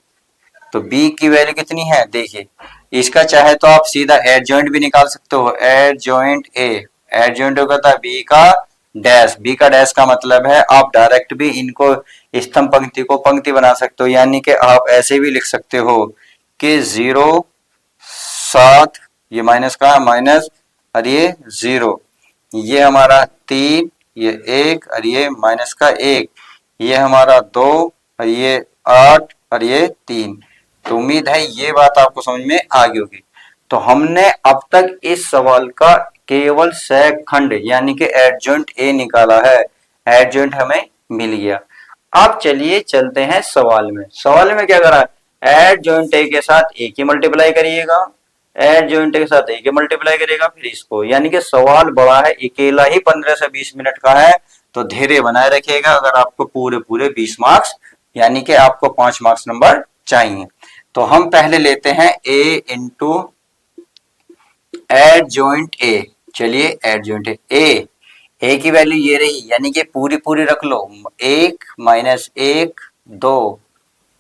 तो बी की वैल्यू कितनी है देखिए, इसका चाहे तो आप सीधा एडजॉइंट भी निकाल सकते हो, एडजॉइंट ए, एडजॉइंट होता है बी का डैश, बी का डैश का मतलब है आप डायरेक्ट भी इनको स्तंभ पंक्ति को पंक्ति बना सकते हो, यानी कि आप ऐसे भी लिख सकते हो कि 0 7 ये माइनस का माइनस और ये 0, ये हमारा 3 ये 1 और ये माइनस का 1, ये हमारा 2 और ये 8 और ये 3। तो उम्मीद है ये बात आपको समझ में आ गई होगी। तो हमने अब तक इस सवाल का केवल सेकंड यानी कि एडजॉइंट ए निकाला है, एडजॉइंट हमें मिल गया। अब चलिए चलते हैं सवाल में। सवाल में क्या करा, एडजॉइंट ए के साथ ए की मल्टीप्लाई करिएगा, एडजॉइंट के साथ ए के मल्टीप्लाई करेगा फिर इसको, यानी कि सवाल बड़ा है, अकेला ही 15 से 20 मिनट का है, तो धैर्य बनाए रखिएगा अगर आपको पूरे पूरे 20 मार्क्स यानी कि आपको 5 मार्क्स नंबर चाहिए। तो हम पहले लेते हैं a इंटू एडजॉइंट ए। चलिए एडजॉइंट ए की वैल्यू ये रही, यानी कि पूरी पूरी रख लो, 1 माइनस 1 2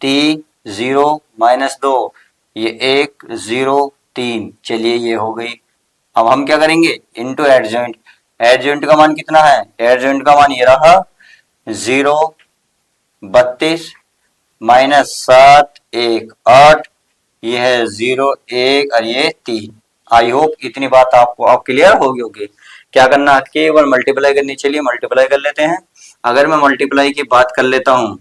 3 0 माइनस 2 ये 1 0 3, चलिए ये हो गई। अब हम क्या करेंगे, इंटू एडजॉइंट, एडजॉइंट का मान कितना है, एडजॉइंट का मान ये रहा 0 32 माइनस 7 1 8, ये है 0 1 और ये 3। आई होप इतनी बात आपको अब क्लियर होगी होगी। क्या करना, केवल मल्टीप्लाई करनी, चलिए मल्टीप्लाई कर लेते हैं। अगर मैं मल्टीप्लाई की बात कर लेता हूं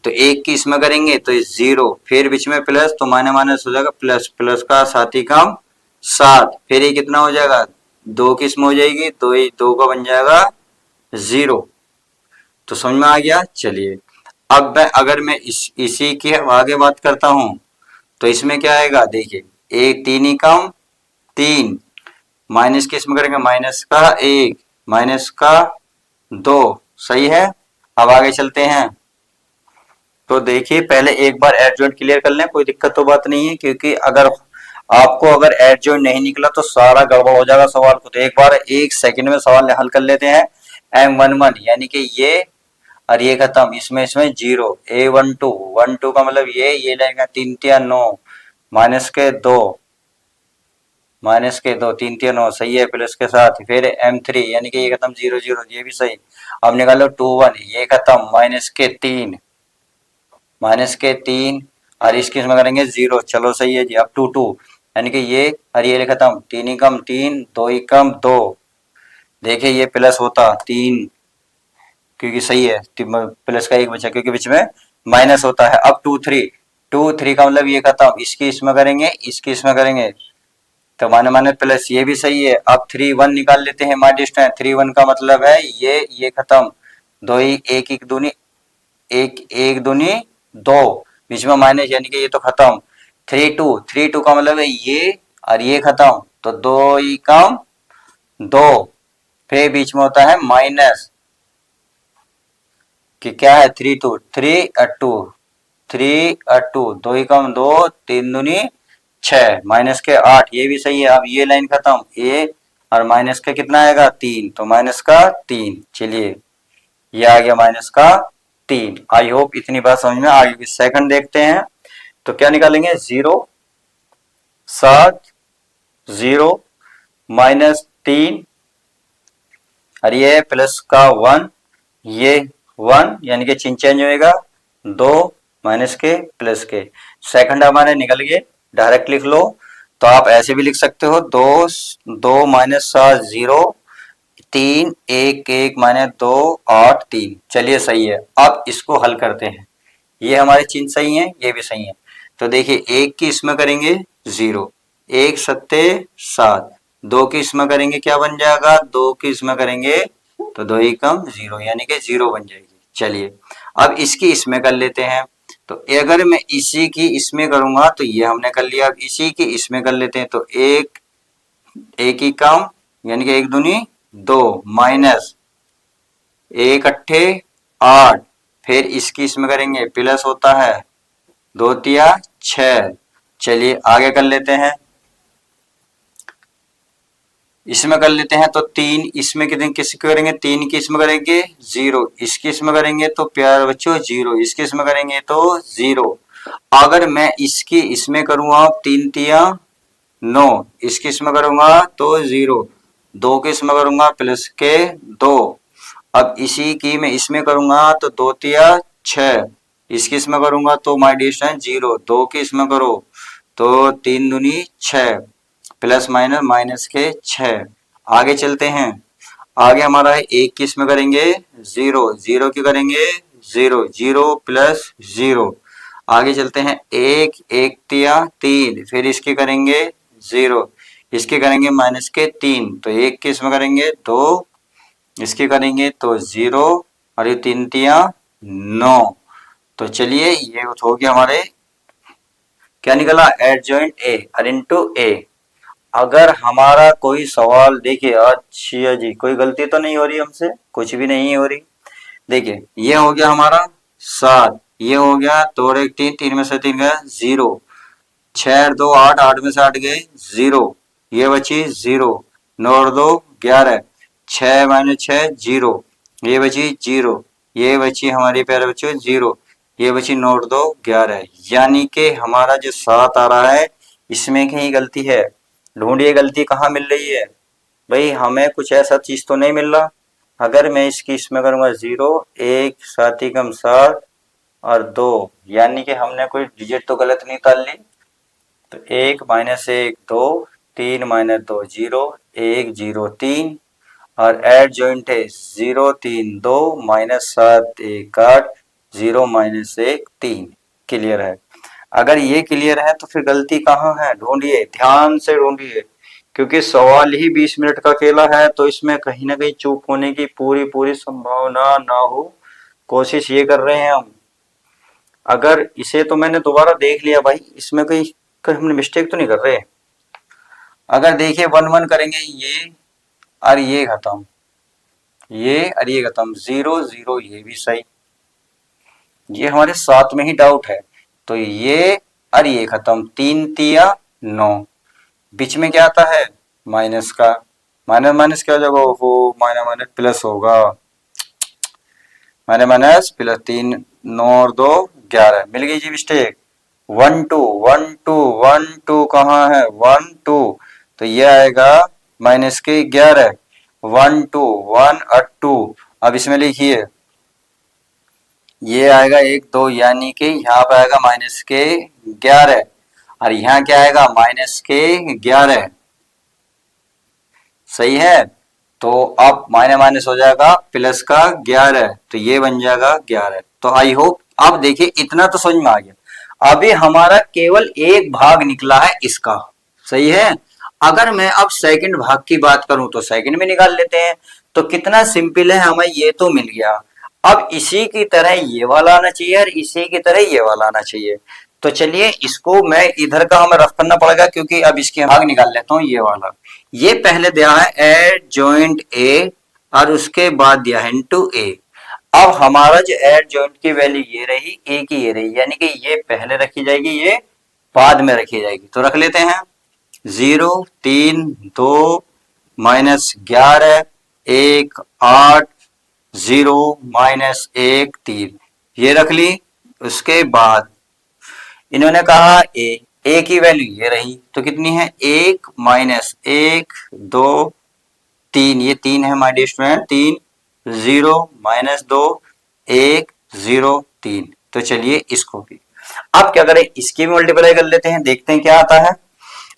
तो 1 की इसमें करेंगे तो 0 फिर बीच में प्लस तो माइनस माइनस हो जाएगा प्लस, प्लस का 7 ही काम 7, फिर ये कितना हो जाएगा 2 की इसमें हो जाएगी 2 2 का बन जाएगा 0। तो समझ में आ गया। चलिए अब अगर मैं इसी की आगे बात करता हूं तो इसमें क्या आएगा देखिए, 1 3 ही कम 3 माइनस के इसमें करेंगे माइनस का 1 माइनस का 2, सही है। अब आगे चलते हैं, तो देखिए पहले एक बार एडजॉइंट क्लियर कर लें, कोई दिक्कत तो बात नहीं है, क्योंकि अगर एडजॉइंट नहीं निकला तो सारा गड़बड़ हो जाएगा सवाल को। तो एक बार 1 सेकंड में सवाल हल कर लेते हैं। M11 यानी कि ये और ये खत्म, इसमें इसमें 0 A12 का मतलब ये लगेगा 3 3 9 माइनस के 2 3 3 9, सही है, प्लस के साथ फिर M3 यानी कि ये खत्म 0 0, ये भी सही। अब निकालो 2 1, ये खत्म माइनस के 3 और इसकी इसमें करेंगे 0, चलो सही है जी। अब 2 2 यानी कि ये और ये खत्म, 3 ही कम 3 2 ही कम 2, देखिए ये प्लस होता 3 क्योंकि सही है, प्लस का एक बचा क्योंकि बीच में माइनस होता है। अब 2 3 का मतलब ये खत्म, इसकी इसमें करेंगे, इसकी इसमें करेंगे, तो माने माने प्लस, ये भी सही है। अब 3 1 निकाल लेते हैं माय डिस्टेंस। 3 1 का मतलब है ये खत्म, दो ही एक एक दूनी, एक एक दूनी दो, बीच में माइनस यानी कि ये तो खत्म। 3 2 का मतलब है ये और ये खत्म, तो दो ही कम दो, फिर बीच में होता है माइनस, कि क्या है 3 2 दो ही कम दो, तीन दूनी 6, माइनस के 8, ये भी सही है। अब ये लाइन खत्म, ये और माइनस का कितना आएगा 3, तो माइनस का 3, चलिए ये आ गया माइनस का 3। आई होप इतनी बात समझ में। आगे सेकंड देखते हैं, तो क्या निकालेंगे, 0 7 0 -3, और ये प्लस का 1, ये 1 यानी कि चिन्ह चेंज होएगा, 2 माइनस के प्लस के। सेकंड हमारे निकल गए, डायरेक्ट लिख लो, तो आप ऐसे भी लिख सकते हो, 2 -7 0 3 1 1 -2 8 3। चलिए सही है। अब इसको हल करते हैं, ये हमारे चिन्ह सही है, ये भी सही है। तो देखिए, एक की इसमें करेंगे 0, एक सत्ते 7, दो की इसमें करेंगे क्या बन जाएगा, दो की इसमें करेंगे तो दो ही कम 0 यानी कि 0 बन जाएगी। चलिए अब इसकी इसमें कर लेते हैं, तो अगर मैं इसी की इसमें करूंगा तो ये हमने कर लिया। अब इसी की इसमें कर लेते हैं, तो एक एक ही कम यानी कि एक दूनी दो, माइनस एक अट्ठे 8, फिर इसकी इसमें करेंगे प्लस होता है, दो तिया 6। चलिए आगे कर लेते हैं, इसमें कर लेते हैं, तो 3 इसमें कितने किसकी करेंगे, 3 की इसमें करेंगे 0, इसकी इसमें करेंगे तो प्यारे बच्चों 0, इसकी इसमें करेंगे तो 0। अगर मैं इसकी इसमें करूंगा 3 तिया 9, इसकी इसमें करूंगा तो 0, दो के इसमें करूंगा प्लस के 2। अब इसी की मैं इसमें करूंगा तो दो तिया 6, इसकी इसमें करूंगा तो माय डिस्टेंस 0, दो की इसमें करो तो 3 दूनी 6, प्लस माइनस माइनस के 6। आगे चलते हैं, आगे हमारा है एक की इसमें करेंगे 0, 0 की करेंगे 0, 0 प्लस 0। आगे चलते हैं, एक एक तिया 3, फिर इसकी करेंगे 0, इसके करेंगे माइनस के 3, तो एक की इसमें करेंगे 2, इसके करेंगे तो 0, और ये 3 तिया 9। तो चलिए ये हो गया हमारे, क्या निकला, एडजॉइंट ए और इनटू ए। अगर हमारा कोई सवाल देखिए, अच्छा जी कोई गलती तो नहीं हो रही हमसे, कुछ भी नहीं हो रही। देखिए ये हो गया हमारा 7, ये हो गया 2 और 1 3, 3 में से 3 गया 0, 6 और 2 8, 8 में से 8 गए 0, ये बची 0, 9 और 2 11, 6 माइनस 6 0, ये बची 0, ये बची हमारी प्यारे बच्चों 0, ये बची 9 और 2 11, यानी कि हमारा जो 7 आ रहा है इसमें कहीं गलती है। ढूंढिए गलती कहाँ मिल रही है भाई, हमें कुछ ऐसा चीज तो नहीं मिल रहा। अगर मैं इसकी इसमें करूंगा 0, 1 7 ही कम 7 और 2, यानी कि हमने कोई डिजिट तो गलत निकाल ली। तो 1 -1 2, 3 -2 0, 1 0 3, और एड जॉइंट है 0 3 2 -7 1 8 0 -1 3। क्लियर है? अगर ये क्लियर है तो फिर गलती कहाँ है, ढूंढिए, ध्यान से ढूंढिए, क्योंकि सवाल ही 20 मिनट का खेला है, तो इसमें कहीं ना कहीं चूक होने की पूरी पूरी संभावना ना हो, कोशिश ये कर रहे हैं हम। अगर इसे तो मैंने दोबारा देख लिया भाई, इसमें कहीं हमने मिस्टेक तो नहीं कर रहे। अगर देखिए 1 1 करेंगे, ये और ये खत्म, ये और ये खत्म, 0 0, ये भी सही, ये हमारे साथ में ही डाउट है। तो ये और ये खत्म, 3 तिया 9, बीच में क्या आता है माइनस का, माइनस माइनस क्या हो जाएगा, वो माइनस माइनस प्लस होगा, माइनस माइनस प्लस, 3 9 और 2 11, मिल गई जी मिस्टेक। 1 2 1 2 1 2 कहाँ है, 1 2, तो ये आएगा माइनस के 11, 1 2 1 और 2। अब इसमें लिखिए, ये आएगा 1 2, यानी कि यहाँ पे आएगा माइनस के 11, और यहाँ क्या आएगा माइनस के 11। सही है? तो अब माइनस माइनस हो जाएगा प्लस का 11, तो ये बन जाएगा 11। तो आई होप अब देखिए इतना तो समझ में आ गया। अभी हमारा केवल एक भाग निकला है इसका, सही है। अगर मैं अब सेकंड भाग की बात करूं तो सेकंड में निकाल लेते हैं। तो कितना सिंपल है, हमें ये तो मिल गया। अब इसी की तरह ये वाला आना चाहिए और इसी की तरह ये वाला आना चाहिए। तो चलिए इसको मैं इधर का हमें रफ करना पड़ेगा, क्योंकि अब इसके भाग निकाल लेता हूं। ये वाला ये पहले दिया है एड जॉइंट ए और उसके बाद दिया है इनटू ए। अब हमारा जो एड जॉइंट की वैल्यू ये रही, ए की ये रही, यानी कि ये पहले रखी जाएगी, ये बाद में रखी जाएगी। तो रख लेते हैं 0 3 2 माइनस 11 1 8 0 माइनस 1 3, ये रख ली। उसके बाद इन्होंने कहा ए की वैल्यू ये रही, तो कितनी है 1 माइनस 1 2 3, ये 3 है माय डियर स्टूडेंट, 3 0 माइनस 2 1 0 3। तो चलिए इसको भी अब क्या करें, इसकी भी मल्टीप्लाई कर लेते हैं, देखते हैं क्या आता है।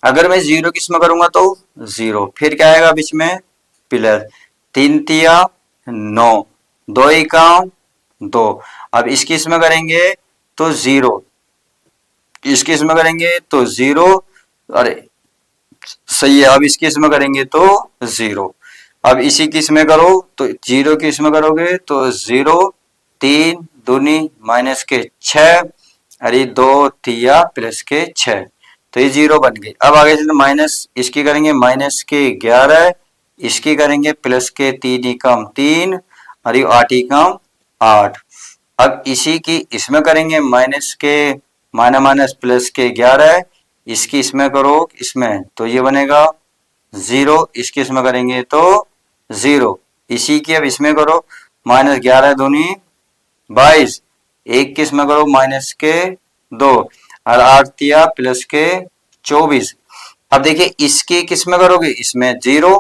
अगर मैं 0 किस में करूंगा तो 0, फिर क्या आएगा बीच में प्लस 3 तिया 9 2 इक्यावन 2। अब इसकी इसमें करेंगे तो 0, इसकी इसमें करेंगे तो 0, अरे सही है। अब इसकी इसमें करेंगे तो 0, अब इसी की इसमें करो तो 0 की इसमें करोगे तो 0 3 दूनी माइनस के 6, अरे 2 तिया प्लस के 6, तो ये 0 बन गई। अब आगे चलते माइनस इसकी करेंगे माइनस के 11, इसकी करेंगे प्लस के 3 एकम 3, अरे 8 एकम 8। अब इसी की इसमें करेंगे माइनस के माइनस माइनस प्लस के 11, इसकी इसमें करो इसमें तो ये बनेगा 0, इसकी इसमें करेंगे तो 0, इसी की अब इसमें करो माइनस 11 दूनी 22, एक की इसमें करो माइनस के 2 और 8 तिया प्लस के 24। अब देखिए इसकी किस में करोगे, इसमें 0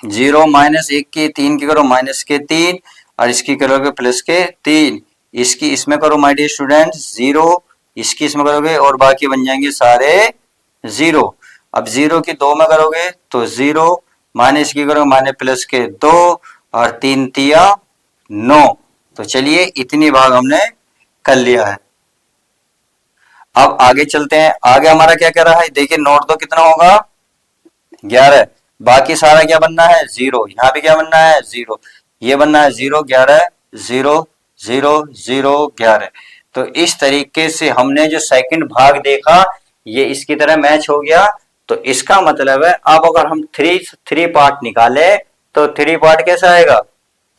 0 माइनस 1 की 3 की करो माइनस के 3 और इसकी करोगे प्लस के 3, इसकी इसमें करो माय डियर स्टूडेंट 0, इसकी इसमें करोगे और बाकी बन जाएंगे सारे 0। अब 0 की 2 में करोगे तो 0, माइनस की करो माइनस प्लस के 2 और 3 तिया 9। तो चलिए इतनी भाग हमने कर लिया है। अब आगे चलते हैं, आगे हमारा क्या कह रहा है, देखिए नोट दो कितना होगा 11, बाकी सारा क्या बनना है 0, यहाँ भी क्या बनना है 0, ये बनना है 0 11 0 0 0 11। तो इस तरीके से हमने जो सेकंड भाग देखा ये इसकी तरह मैच हो गया। तो इसका मतलब है अब अगर हम थ्री पार्ट निकाले तो थ्री पार्ट कैसा आएगा,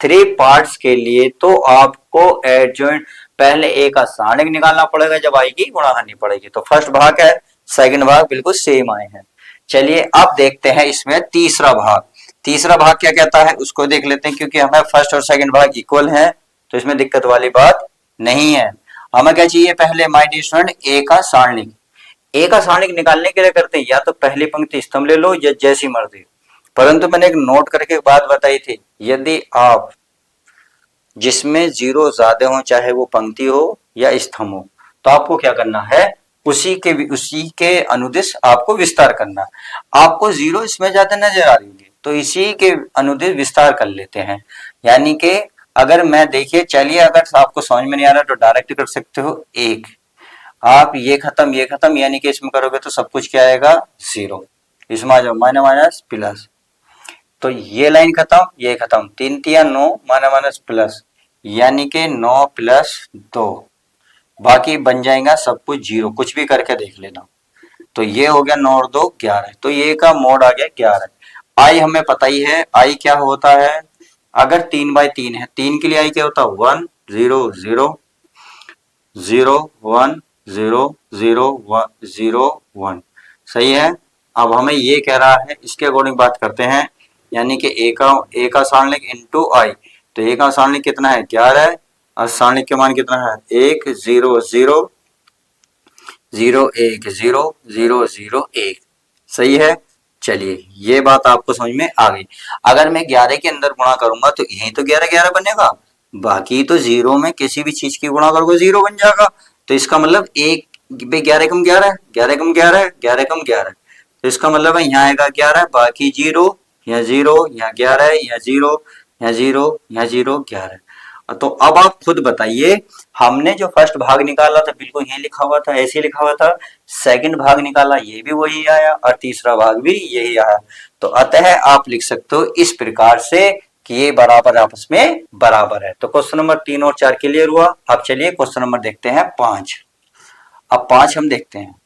थ्री पार्ट्स के लिए तो आपको एडजॉइंट पहले ए का सारणिक निकालना पड़ेगा, जब आएगी गुणा करनी पड़ेगी। तो फर्स्ट भाग है, सेकंड भाग बिल्कुल सेम आए हैं। चलिए अब देखते हैं इसमें तीसरा भाग। तीसरा भाग क्या कहता है उसको देख लेते हैं, क्योंकि हमें फर्स्ट और सेकंड भाग इक्वल है तो इसमें दिक्कत वाली बात नहीं है। हमें क्या चाहिए पहले माय डियर स्टूडेंट ए का सारणिक। ए का सारणिक निकालने के लिए करते हैं या तो पहली पंक्ति स्तंभ ले लो या जैसी मर्जी, परंतु मैंने एक नोट करके बात बताई थी, यदि आप जिसमें 0 ज्यादा हो चाहे वो पंक्ति हो या स्तंभ हो तो आपको क्या करना है, उसी के अनुदिश आपको विस्तार करना। आपको 0 इसमें ज्यादा नजर आ रही होगी तो इसी के अनुदिश विस्तार कर लेते हैं। यानी कि अगर मैं देखिए, चलिए अगर आपको समझ में नहीं आ रहा तो डायरेक्ट कर सकते हो 1, आप ये खत्म यानी कि इसमें करोगे तो सब कुछ क्या आएगा 0, इसमें आ जाओ माइनस माइनस प्लस, तो ये लाइन खत्म ये खत्म, 3 तिया 9 माइनस माइनस प्लस, यानी कि 9 प्लस 2, बाकी बन जाएगा सब कुछ 0, कुछ भी करके देख लेना। तो ये हो गया 9 और 2 11, तो ये का मोड आ गया 11। आई हमें पता ही है आई क्या होता है, अगर 3/3 है 3 के लिए आई क्या होता है 1 0 0 0 1 0 0 1 0 1, सही है। अब हमें ये कह रहा है इसके अकॉर्डिंग बात करते हैं, यानी कि ए का सारणिक इनटू आई, तो ए का सारणिक कितना है 11 है और सारणिक के मान कितना है 1 0 0 0 1 0 0 0 1, सही है। चलिए ये बात आपको समझ में आ गई। अगर मैं 11 के अंदर गुणा करूंगा तो यही तो 11 11 बनेगा, बाकी तो 0 में किसी भी चीज की गुणा करोगे 0 बन जाएगा। तो इसका मतलब 1 11 कम 11 11 कम 11 11 कम 11, तो इसका मतलब है यहाँ आएगा 11 बाकी 0 यहाँ 0, यहाँ 11, यहाँ 0, यहाँ 0, यहाँ 0, 11। तो अब आप खुद बताइए, हमने जो फर्स्ट भाग निकाला था बिल्कुल यही लिखा हुआ था, ऐसे लिखा हुआ था। सेकंड भाग निकाला, ये भी वही आया, और तीसरा भाग भी यही आया। तो अतः आप लिख सकते हो इस प्रकार से कि ये बराबर आपस में बराबर है। तो क्वेश्चन नंबर 3 और 4 क्लियर हुआ। अब चलिए क्वेश्चन नंबर देखते हैं 5। अब 5 हम देखते हैं।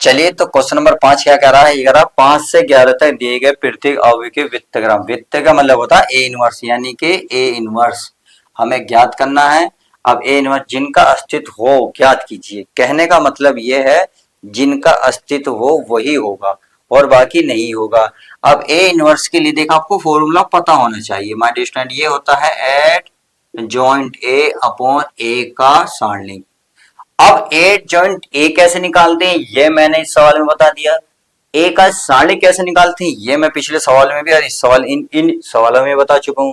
चलिए तो क्वेश्चन नंबर 5 क्या कह रहा है, ये कह रहा 5 से 11 तक दिए गए प्रत्येक अवयव के वित्तग्राम। वित्त का मतलब होता है ए इनवर्स, यानी कि ए इनवर्स हमें ज्ञात करना है। अब ए इनवर्स जिनका अस्तित्व हो ज्ञात कीजिए। कहने का मतलब ये है जिनका अस्तित्व हो वही होगा और बाकी नहीं होगा। अब ए इनवर्स के लिए देखो आपको फॉर्मूला पता होना चाहिए माय डियर स्टूडेंट। ये होता है एट जॉइंट ए अपॉन ए का सारणिक। अब एट जॉइंट ए कैसे निकालते हैं ये मैंने इस सवाल में बता दिया। ए का सारणिक कैसे निकालते हैं ये मैं पिछले सवाल में भी और इस सवाल इन सवालों में बता चुका हूं।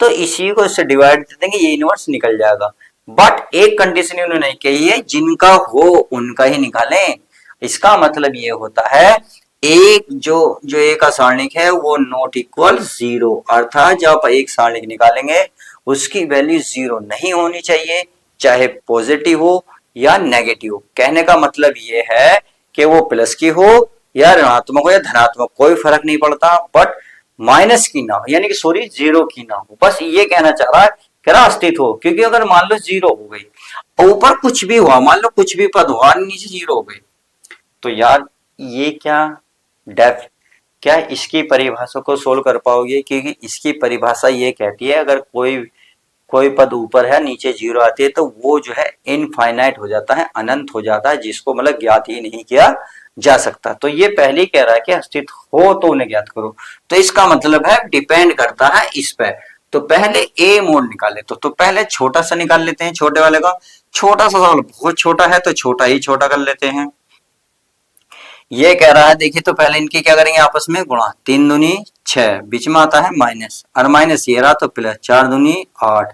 तो इसी को इससे डिवाइड कर देंगे, ये इनवर्स निकल जाएगा। बट एक कंडीशन उन्होंने कही है, जिनका हो उनका ही निकालें। इसका मतलब ये होता है एक जो ए का सारणिक है वो नॉट इक्वल 0, अर्थात जब आप एक सारणिक निकालेंगे उसकी वैल्यू 0 नहीं होनी चाहिए, चाहे पॉजिटिव हो या नेगेटिव। कहने का मतलब ये है कि वो प्लस की हो या ऋणात्मक हो या धनात्मक, कोई फर्क नहीं पड़ता, बट माइनस की ना हो, यानी कि सॉरी 0 की ना हो। बस ये कहना चाह रहा है, कह रहा अस्तित्व हो। क्योंकि अगर मान लो 0 हो गई, ऊपर कुछ भी हुआ, मान लो कुछ भी पद हुआ, नीचे 0 हो गई, तो यार ये क्या इसकी परिभाषा को सोल्व कर पाओगे? क्योंकि इसकी परिभाषा ये कहती है अगर कोई पद ऊपर है नीचे 0 आती है तो वो जो है इनफाइनाइट हो जाता है, अनंत हो जाता है, जिसको मतलब ज्ञात ही नहीं किया जा सकता। तो ये पहले ही कह रहा है कि अस्तित्व हो तो उन्हें ज्ञात करो। तो इसका मतलब है डिपेंड करता है इस पे। तो पहले ए मोड निकाले तो पहले छोटा सा निकाल लेते हैं, छोटे वाले का। छोटा सा सवाल बहुत छोटा है तो छोटा ही छोटा कर लेते हैं। ये कह रहा है देखिए, तो पहले इनकी क्या करेंगे आपस में गुणा, 3 दूनी 6, बीच में आता है माइनस, और माइनस ये रहा तो प्लस, 4 दूनी 8,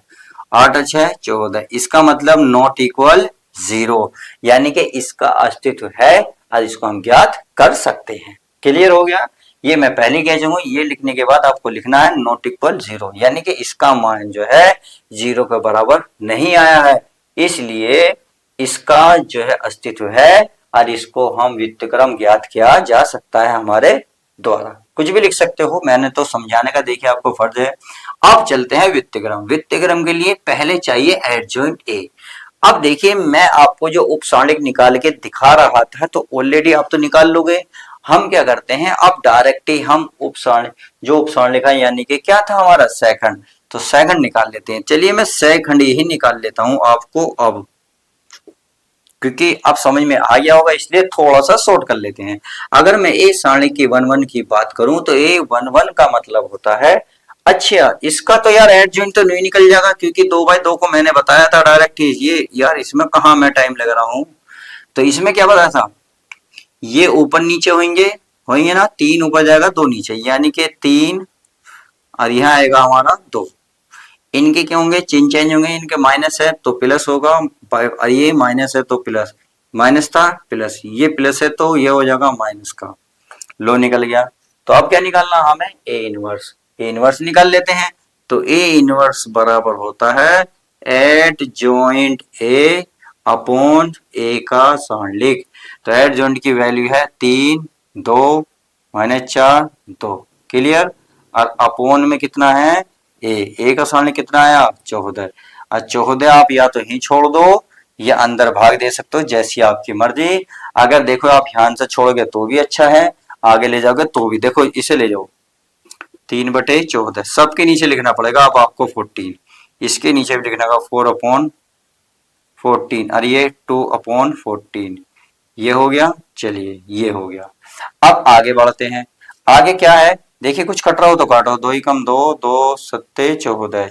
8 और 6 14। इसका मतलब नॉट इक्वल 0, यानी कि इसका अस्तित्व है और इसको हम ज्ञात कर सकते हैं। क्लियर हो गया? ये मैं पहले कह जाऊंगा, ये लिखने के बाद आपको लिखना है नॉट इक्वल 0, यानी कि इसका मान जो है 0 के बराबर नहीं आया है, इसलिए इसका जो है अस्तित्व है और इसको हम व्युत्क्रम ज्ञात किया जा सकता है हमारे द्वारा। कुछ भी लिख सकते हो, मैंने तो समझाने का देखिए आपको फर्ज है। अब चलते हैं व्युत्क्रम। व्युत्क्रम के लिए पहले चाहिए एडजॉइंट ए। अब देखिए मैं आपको जो उपसारणिक निकाल के दिखा रहा था तो ऑलरेडी आप तो निकाल लोगे। हम क्या करते हैं, अब डायरेक्ट ही हम उपसारणिक है, यानी कि क्या था हमारा सेकंड, तो सेकंड निकाल लेते हैं। चलिए मैं सेकंड ही निकाल लेता हूं आपको अब, क्योंकि अब समझ में आ गया होगा, इसलिए थोड़ा सा शॉर्ट कर लेते हैं। अगर मैं ए सारणी की 1 1 की बात करूं तो ए 1 1 का मतलब होता है, अच्छा इसका तो यार एडजॉइंट तो नहीं निकल जाएगा, क्योंकि 2/2 को मैंने बताया था डायरेक्ट ही। ये यार इसमें कहा मैं टाइम लग रहा हूं, तो इसमें क्या बताया था, ये ऊपर नीचे होंगे ना, 3 ऊपर जाएगा 2 नीचे, यानी कि 3 और यहाँ आएगा हमारा 2। इनके क्या होंगे, चिन्ह चेंज होंगे, इनके माइनस है तो प्लस होगा, और ये माइनस है तो प्लस, माइनस था प्लस, ये प्लस है तो ये हो जाएगा माइनस का, लो निकल गया। तो अब क्या निकालना हमें, ए इनवर्स। ए इनवर्स निकाल लेते हैं। तो ए इनवर्स बराबर होता है एट जॉइंट ए अपॉन ए का सारणिक। तो एट जॉइंट की वैल्यू है 3 2 -4 2। क्लियर? और अपोन में कितना है, ए का सारणिक कितना आया 14। और 14 आप या तो ही छोड़ दो या अंदर भाग दे सकते हो, जैसी आपकी मर्जी। अगर देखो आप ध्यान से छोड़ोगे तो भी अच्छा है, आगे ले जाओगे तो भी। देखो इसे ले जाओ, 3/14 सबके नीचे लिखना पड़ेगा अब आपको 14, इसके नीचे भी लिखना होगा 4/14, और ये 2/14, ये हो गया। चलिए ये हो गया। अब आगे बढ़ते हैं। आगे क्या है देखिए, कुछ कट रहा हो तो काटो, 2 ही कम 2, 2 सत्ते 14,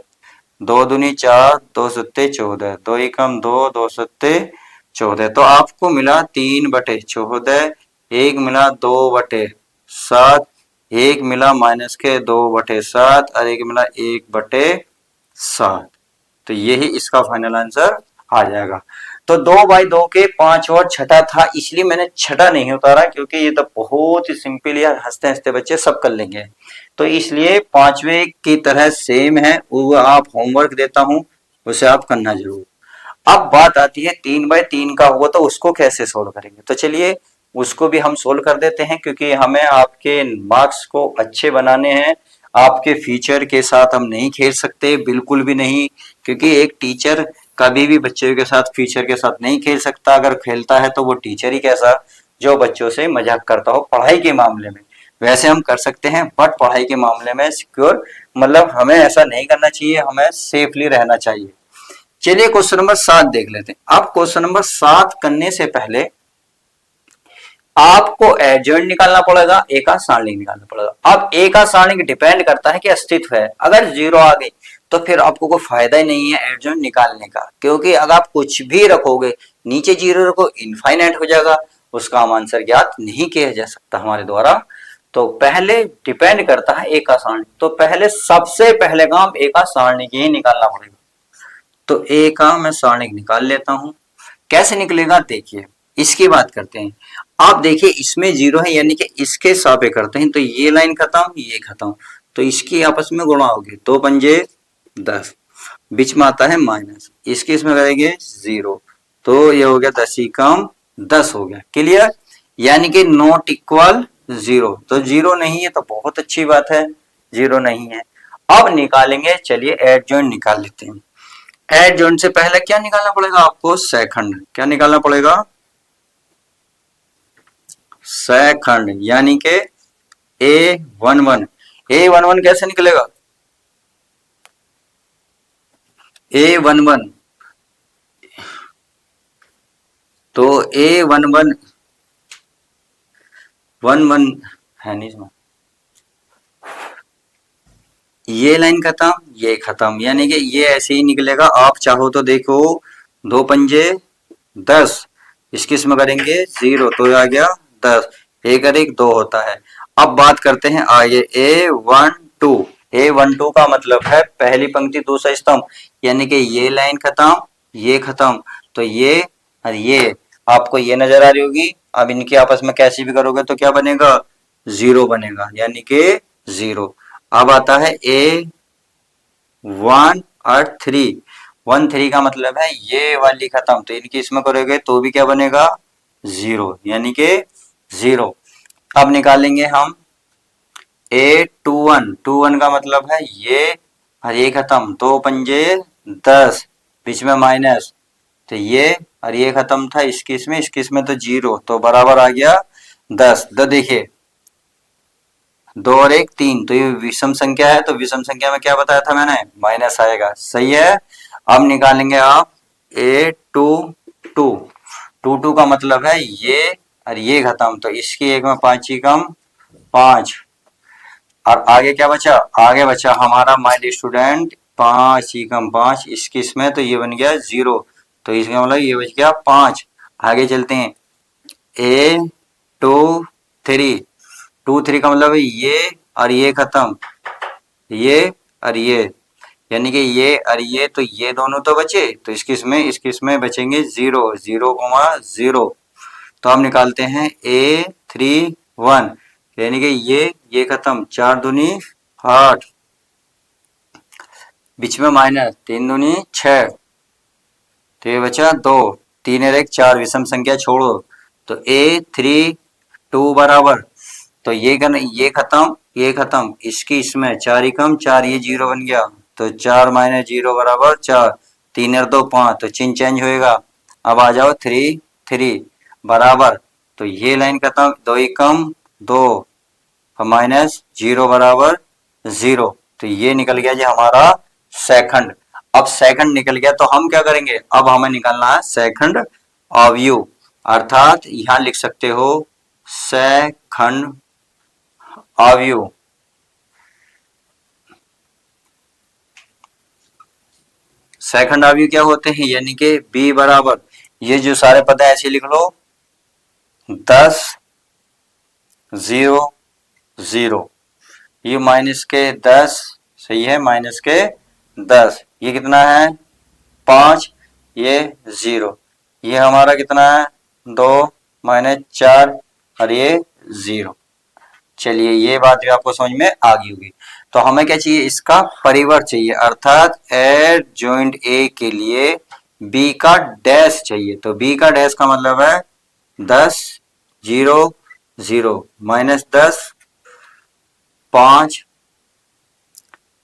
2 दूनी 4, 2 सत्ते 14, 2 ही कम 2, 2 सत्ते 14। तो आपको मिला 3/14, एक मिला 2/7, एक मिला माइनस के 2/7 और एक मिला 1/7। तो यही इसका फाइनल आंसर आ जाएगा। तो 2/2 के 5 और छठा था, इसलिए मैंने छठा नहीं उतारा क्योंकि ये तो बहुत ही सिंपल है, हंसते हंसते बच्चे सब कर लेंगे। तो इसलिए पांचवे की तरह सेम है, वो आप होमवर्क देता हूं, उसे आप करना जरूर। अब बात आती है 3/3 का हुआ तो उसको कैसे सोल्व करेंगे। तो चलिए उसको भी हम सोल्व कर देते हैं, क्योंकि हमें आपके मार्क्स को अच्छे बनाने हैं। आपके फ्यूचर के साथ हम नहीं खेल सकते, बिल्कुल भी नहीं, क्योंकि एक टीचर कभी भी बच्चों के साथ फ्यूचर के साथ नहीं खेल सकता। अगर खेलता है तो वो टीचर ही कैसा, जो बच्चों से मजाक करता हो पढ़ाई के मामले में। वैसे हम कर सकते हैं, बट पढ़ाई के मामले में सिक्योर, मतलब हमें ऐसा नहीं करना चाहिए, हमें सेफली रहना चाहिए। चलिए क्वेश्चन नंबर 7 देख लेते हैं। अब क्वेश्चन नंबर 7 करने से पहले आपको एडजॉइंट निकालना पड़ेगा, ए का सारणिक निकालना पड़ेगा। अब ए का सारणिक डिपेंड करता है कि अस्तित्व है, अगर जीरो आ गई तो फिर आपको कोई फायदा ही नहीं है एडजॉइंट निकालने का, क्योंकि अगर आप कुछ भी रखोगे नीचे जीरो रखो इनफाइनाइट हो जाएगा, उसका हम आंसर ज्ञात नहीं किया जा सकता हमारे द्वारा। तो पहले डिपेंड करता है ए का सारणिक, तो पहले सबसे पहले काम ए का सारणिक ही निकालना पड़ेगा। तो ए का मैं सारणिक निकाल लेता हूं, कैसे निकलेगा देखिए, इसकी बात करते हैं। आप देखिए इसमें जीरो है, यानी कि इसके सापे करते हैं, तो ये लाइन खत्म ये खत्म, तो इसकी आपस में गुणा होगी, 2×5 = 10, बीच में आता है माइनस, इसके इसमें करेंगे जीरो, तो ये हो गया 10 हो गया। क्लियर, यानी कि नॉट इक्वल जीरो, तो जीरो नहीं है तो बहुत अच्छी बात है, जीरो नहीं है। अब निकालेंगे, चलिए एडजॉइंट निकाल लेते हैं। एडजॉइंट से पहले क्या निकालना पड़ेगा आपको, सेकंड। क्या निकालना पड़ेगा, सेकंड, यानी कि A11। A11 कैसे निकलेगा, A11, तो A11 11 है नहीं इसमें, ये लाइन खत्म ये खत्म, यानी कि ये ऐसे ही निकलेगा। आप चाहो तो देखो 2×5 = 10, इसकी इसमें करेंगे जीरो, तो आ गया 10, 1+1 2 होता है। अब बात करते हैं आगे A12। A12 का मतलब है पहली पंक्ति दूसरा स्तंभ, यानी कि ये लाइन खत्म ये खत्म, तो ये और ये आपको ये नजर आ रही होगी। अब इनकी आपस में कैसी भी करोगे तो क्या बनेगा, जीरो बनेगा, यानी कि जीरो। अब आता है A1 और 3 का मतलब है ये वाली खत्म, तो इनकी इसमें करोगे तो भी क्या बनेगा, जीरो, यानी कि जीरो। अब निकालेंगे हम A21 का मतलब है ये और ये खत्म, 2×5 = 10, बीच में माइनस, तो ये और ये खत्म था इसकी इसमें तो जीरो, तो बराबर आ गया 10। तो देखिए 2 और 1 3, तो ये विषम संख्या है, तो विषम संख्या में क्या बताया था मैंने, माइनस आएगा, सही है। अब निकालेंगे आप A22 का मतलब है ये और ये खत्म, तो इसकी एक में 5 ही कम 5, और आगे क्या बचा, आगे बचा हमारा माइल स्टूडेंट 5 ही कम 5, इसकी इसमें तो ये बन गया जीरो, तो इसका मतलब ये बच गया 5। आगे चलते हैं A23 का मतलब है ये और ये खत्म, ये और ये, यानी कि ये और ये, तो ये दोनों तो बचे, तो इसकी इसमें बचेंगे जीरो, 0,0। तो हम निकालते हैं A31, यानी कि ये खत्म, 4×2 = 8, बीच में माइनस, 3×2 = 6, तो ये बचा 2, 3 और 1 4, विषम संख्या छोड़ो, तो A32 बराबर, तो ये खत्म, इसकी इसमें 4 ही कम 4, ये जीरो बन गया, तो 4 - 0 = 4, 3 और 2 5, तो चिन्ह चेंज होएगा। अब आ जाओ 3 बराबर, तो ये लाइन खत्म, 2 ही कम 2 -0 बराबर 0, तो ये निकल गया जी हमारा सेकंड। अब सेकंड निकल गया तो हम क्या करेंगे, अब हमें निकालना है सेकंड अवयव, अर्थात यहां लिख सकते हो सेकंड अवयव। सेकंड अवयव क्या होते हैं, यानी कि b बराबर, ये जो सारे पद है ऐसे लिख लो, 10 0 0, ये माइनस के 10, सही है, -10, ये कितना है 5, ये 0, ये हमारा कितना है 2 माइनस 4 और ये 0। चलिए ये बात भी आपको समझ में आ गई होगी। तो हमें क्या चाहिए, इसका परिवर्त चाहिए, अर्थात एडजॉइंट ए के लिए बी का डैश चाहिए। तो बी का डैश का मतलब है 10 0 0 माइनस 10 5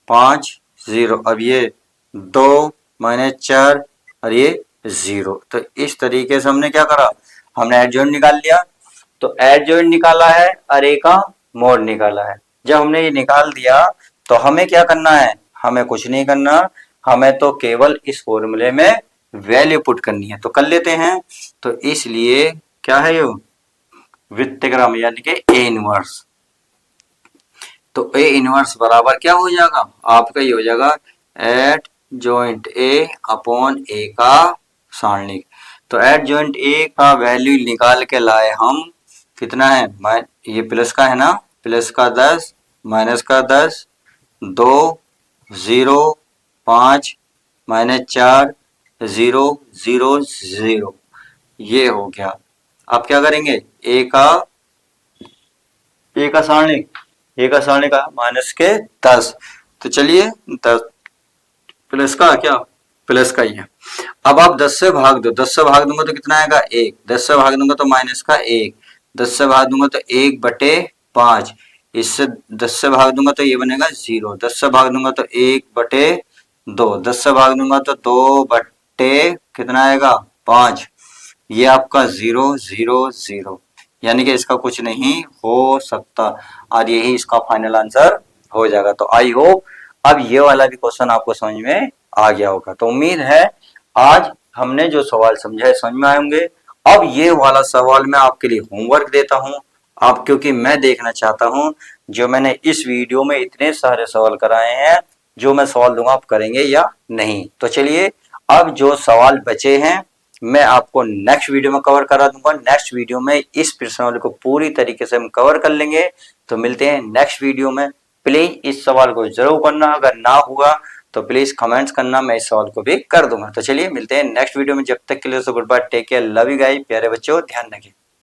5 0। अब ये 2 माइनस 4 और ये 0। तो इस तरीके से हमने क्या करा, हमने एडजॉइंट निकाल लिया। तो एडजॉइंट निकाला है और ए का मोड निकाला है। जब हमने ये निकाल दिया तो हमें क्या करना है, हमें कुछ नहीं करना, हमें तो केवल इस फॉर्मूले में वैल्यू पुट करनी है। तो कर लेते हैं। तो इसलिए क्या है, ये व्युत्क्रम यानी कि ए इनवर्स। तो ए इनवर्स बराबर क्या हो जाएगा, आपका ये हो जाएगा एट जॉइंट ए अपॉन ए का सारणिक। तो एट जॉइंट ए का वैल्यू निकाल के लाए हम, कितना है, ये प्लस का है ना, प्लस का 10 माइनस का 10 2 0 5 माइनस 4 0 0 0, ये हो गया। अब क्या करेंगे, ए का सारणिक माइनस के 10। तो चलिए 10 प्लस का क्या, प्लस का ही है। अब आप 10 से भाग दो, 10 से भाग दूंगा तो कितना आएगा 1, 10 से भाग दूंगा तो माइनस का 1, 10 से भाग दूंगा तो 1/5, इससे 10 से भाग दूंगा तो ये बनेगा 0, 10 से भाग दूंगा तो 1/2, 10 से भाग दूंगा तो 2 बट्टे कितना आएगा 5। ये आपका 0 0 0, यानी कि इसका कुछ नहीं हो सकता और यही इसका फाइनल आंसर हो जाएगा। तो आई होप अब ये वाला भी क्वेश्चन आपको समझ में आ गया होगा। तो उम्मीद है आज हमने जो सवाल समझा है समझ में आए होंगे। अब ये वाला सवाल मैं आपके लिए होमवर्क देता हूं, आप क्योंकि मैं देखना चाहता हूं जो मैंने इस वीडियो में इतने सारे सवाल कराए हैं, जो मैं सवाल दूंगा आप करेंगे या नहीं। तो चलिए अब जो सवाल बचे हैं मैं आपको नेक्स्ट वीडियो में कवर करा दूंगा। नेक्स्ट वीडियो में इस प्रश्नावली को पूरी तरीके से हम कवर कर लेंगे। तो मिलते हैं नेक्स्ट वीडियो में। प्लीज इस सवाल को जरूर करना, अगर ना हुआ तो प्लीज कमेंट्स करना, मैं इस सवाल को भी कर दूंगा। तो चलिए मिलते हैं नेक्स्ट वीडियो में, जब तक के लिए so good bye, take care, love you guys, प्यारे बच्चों ध्यान रखिए।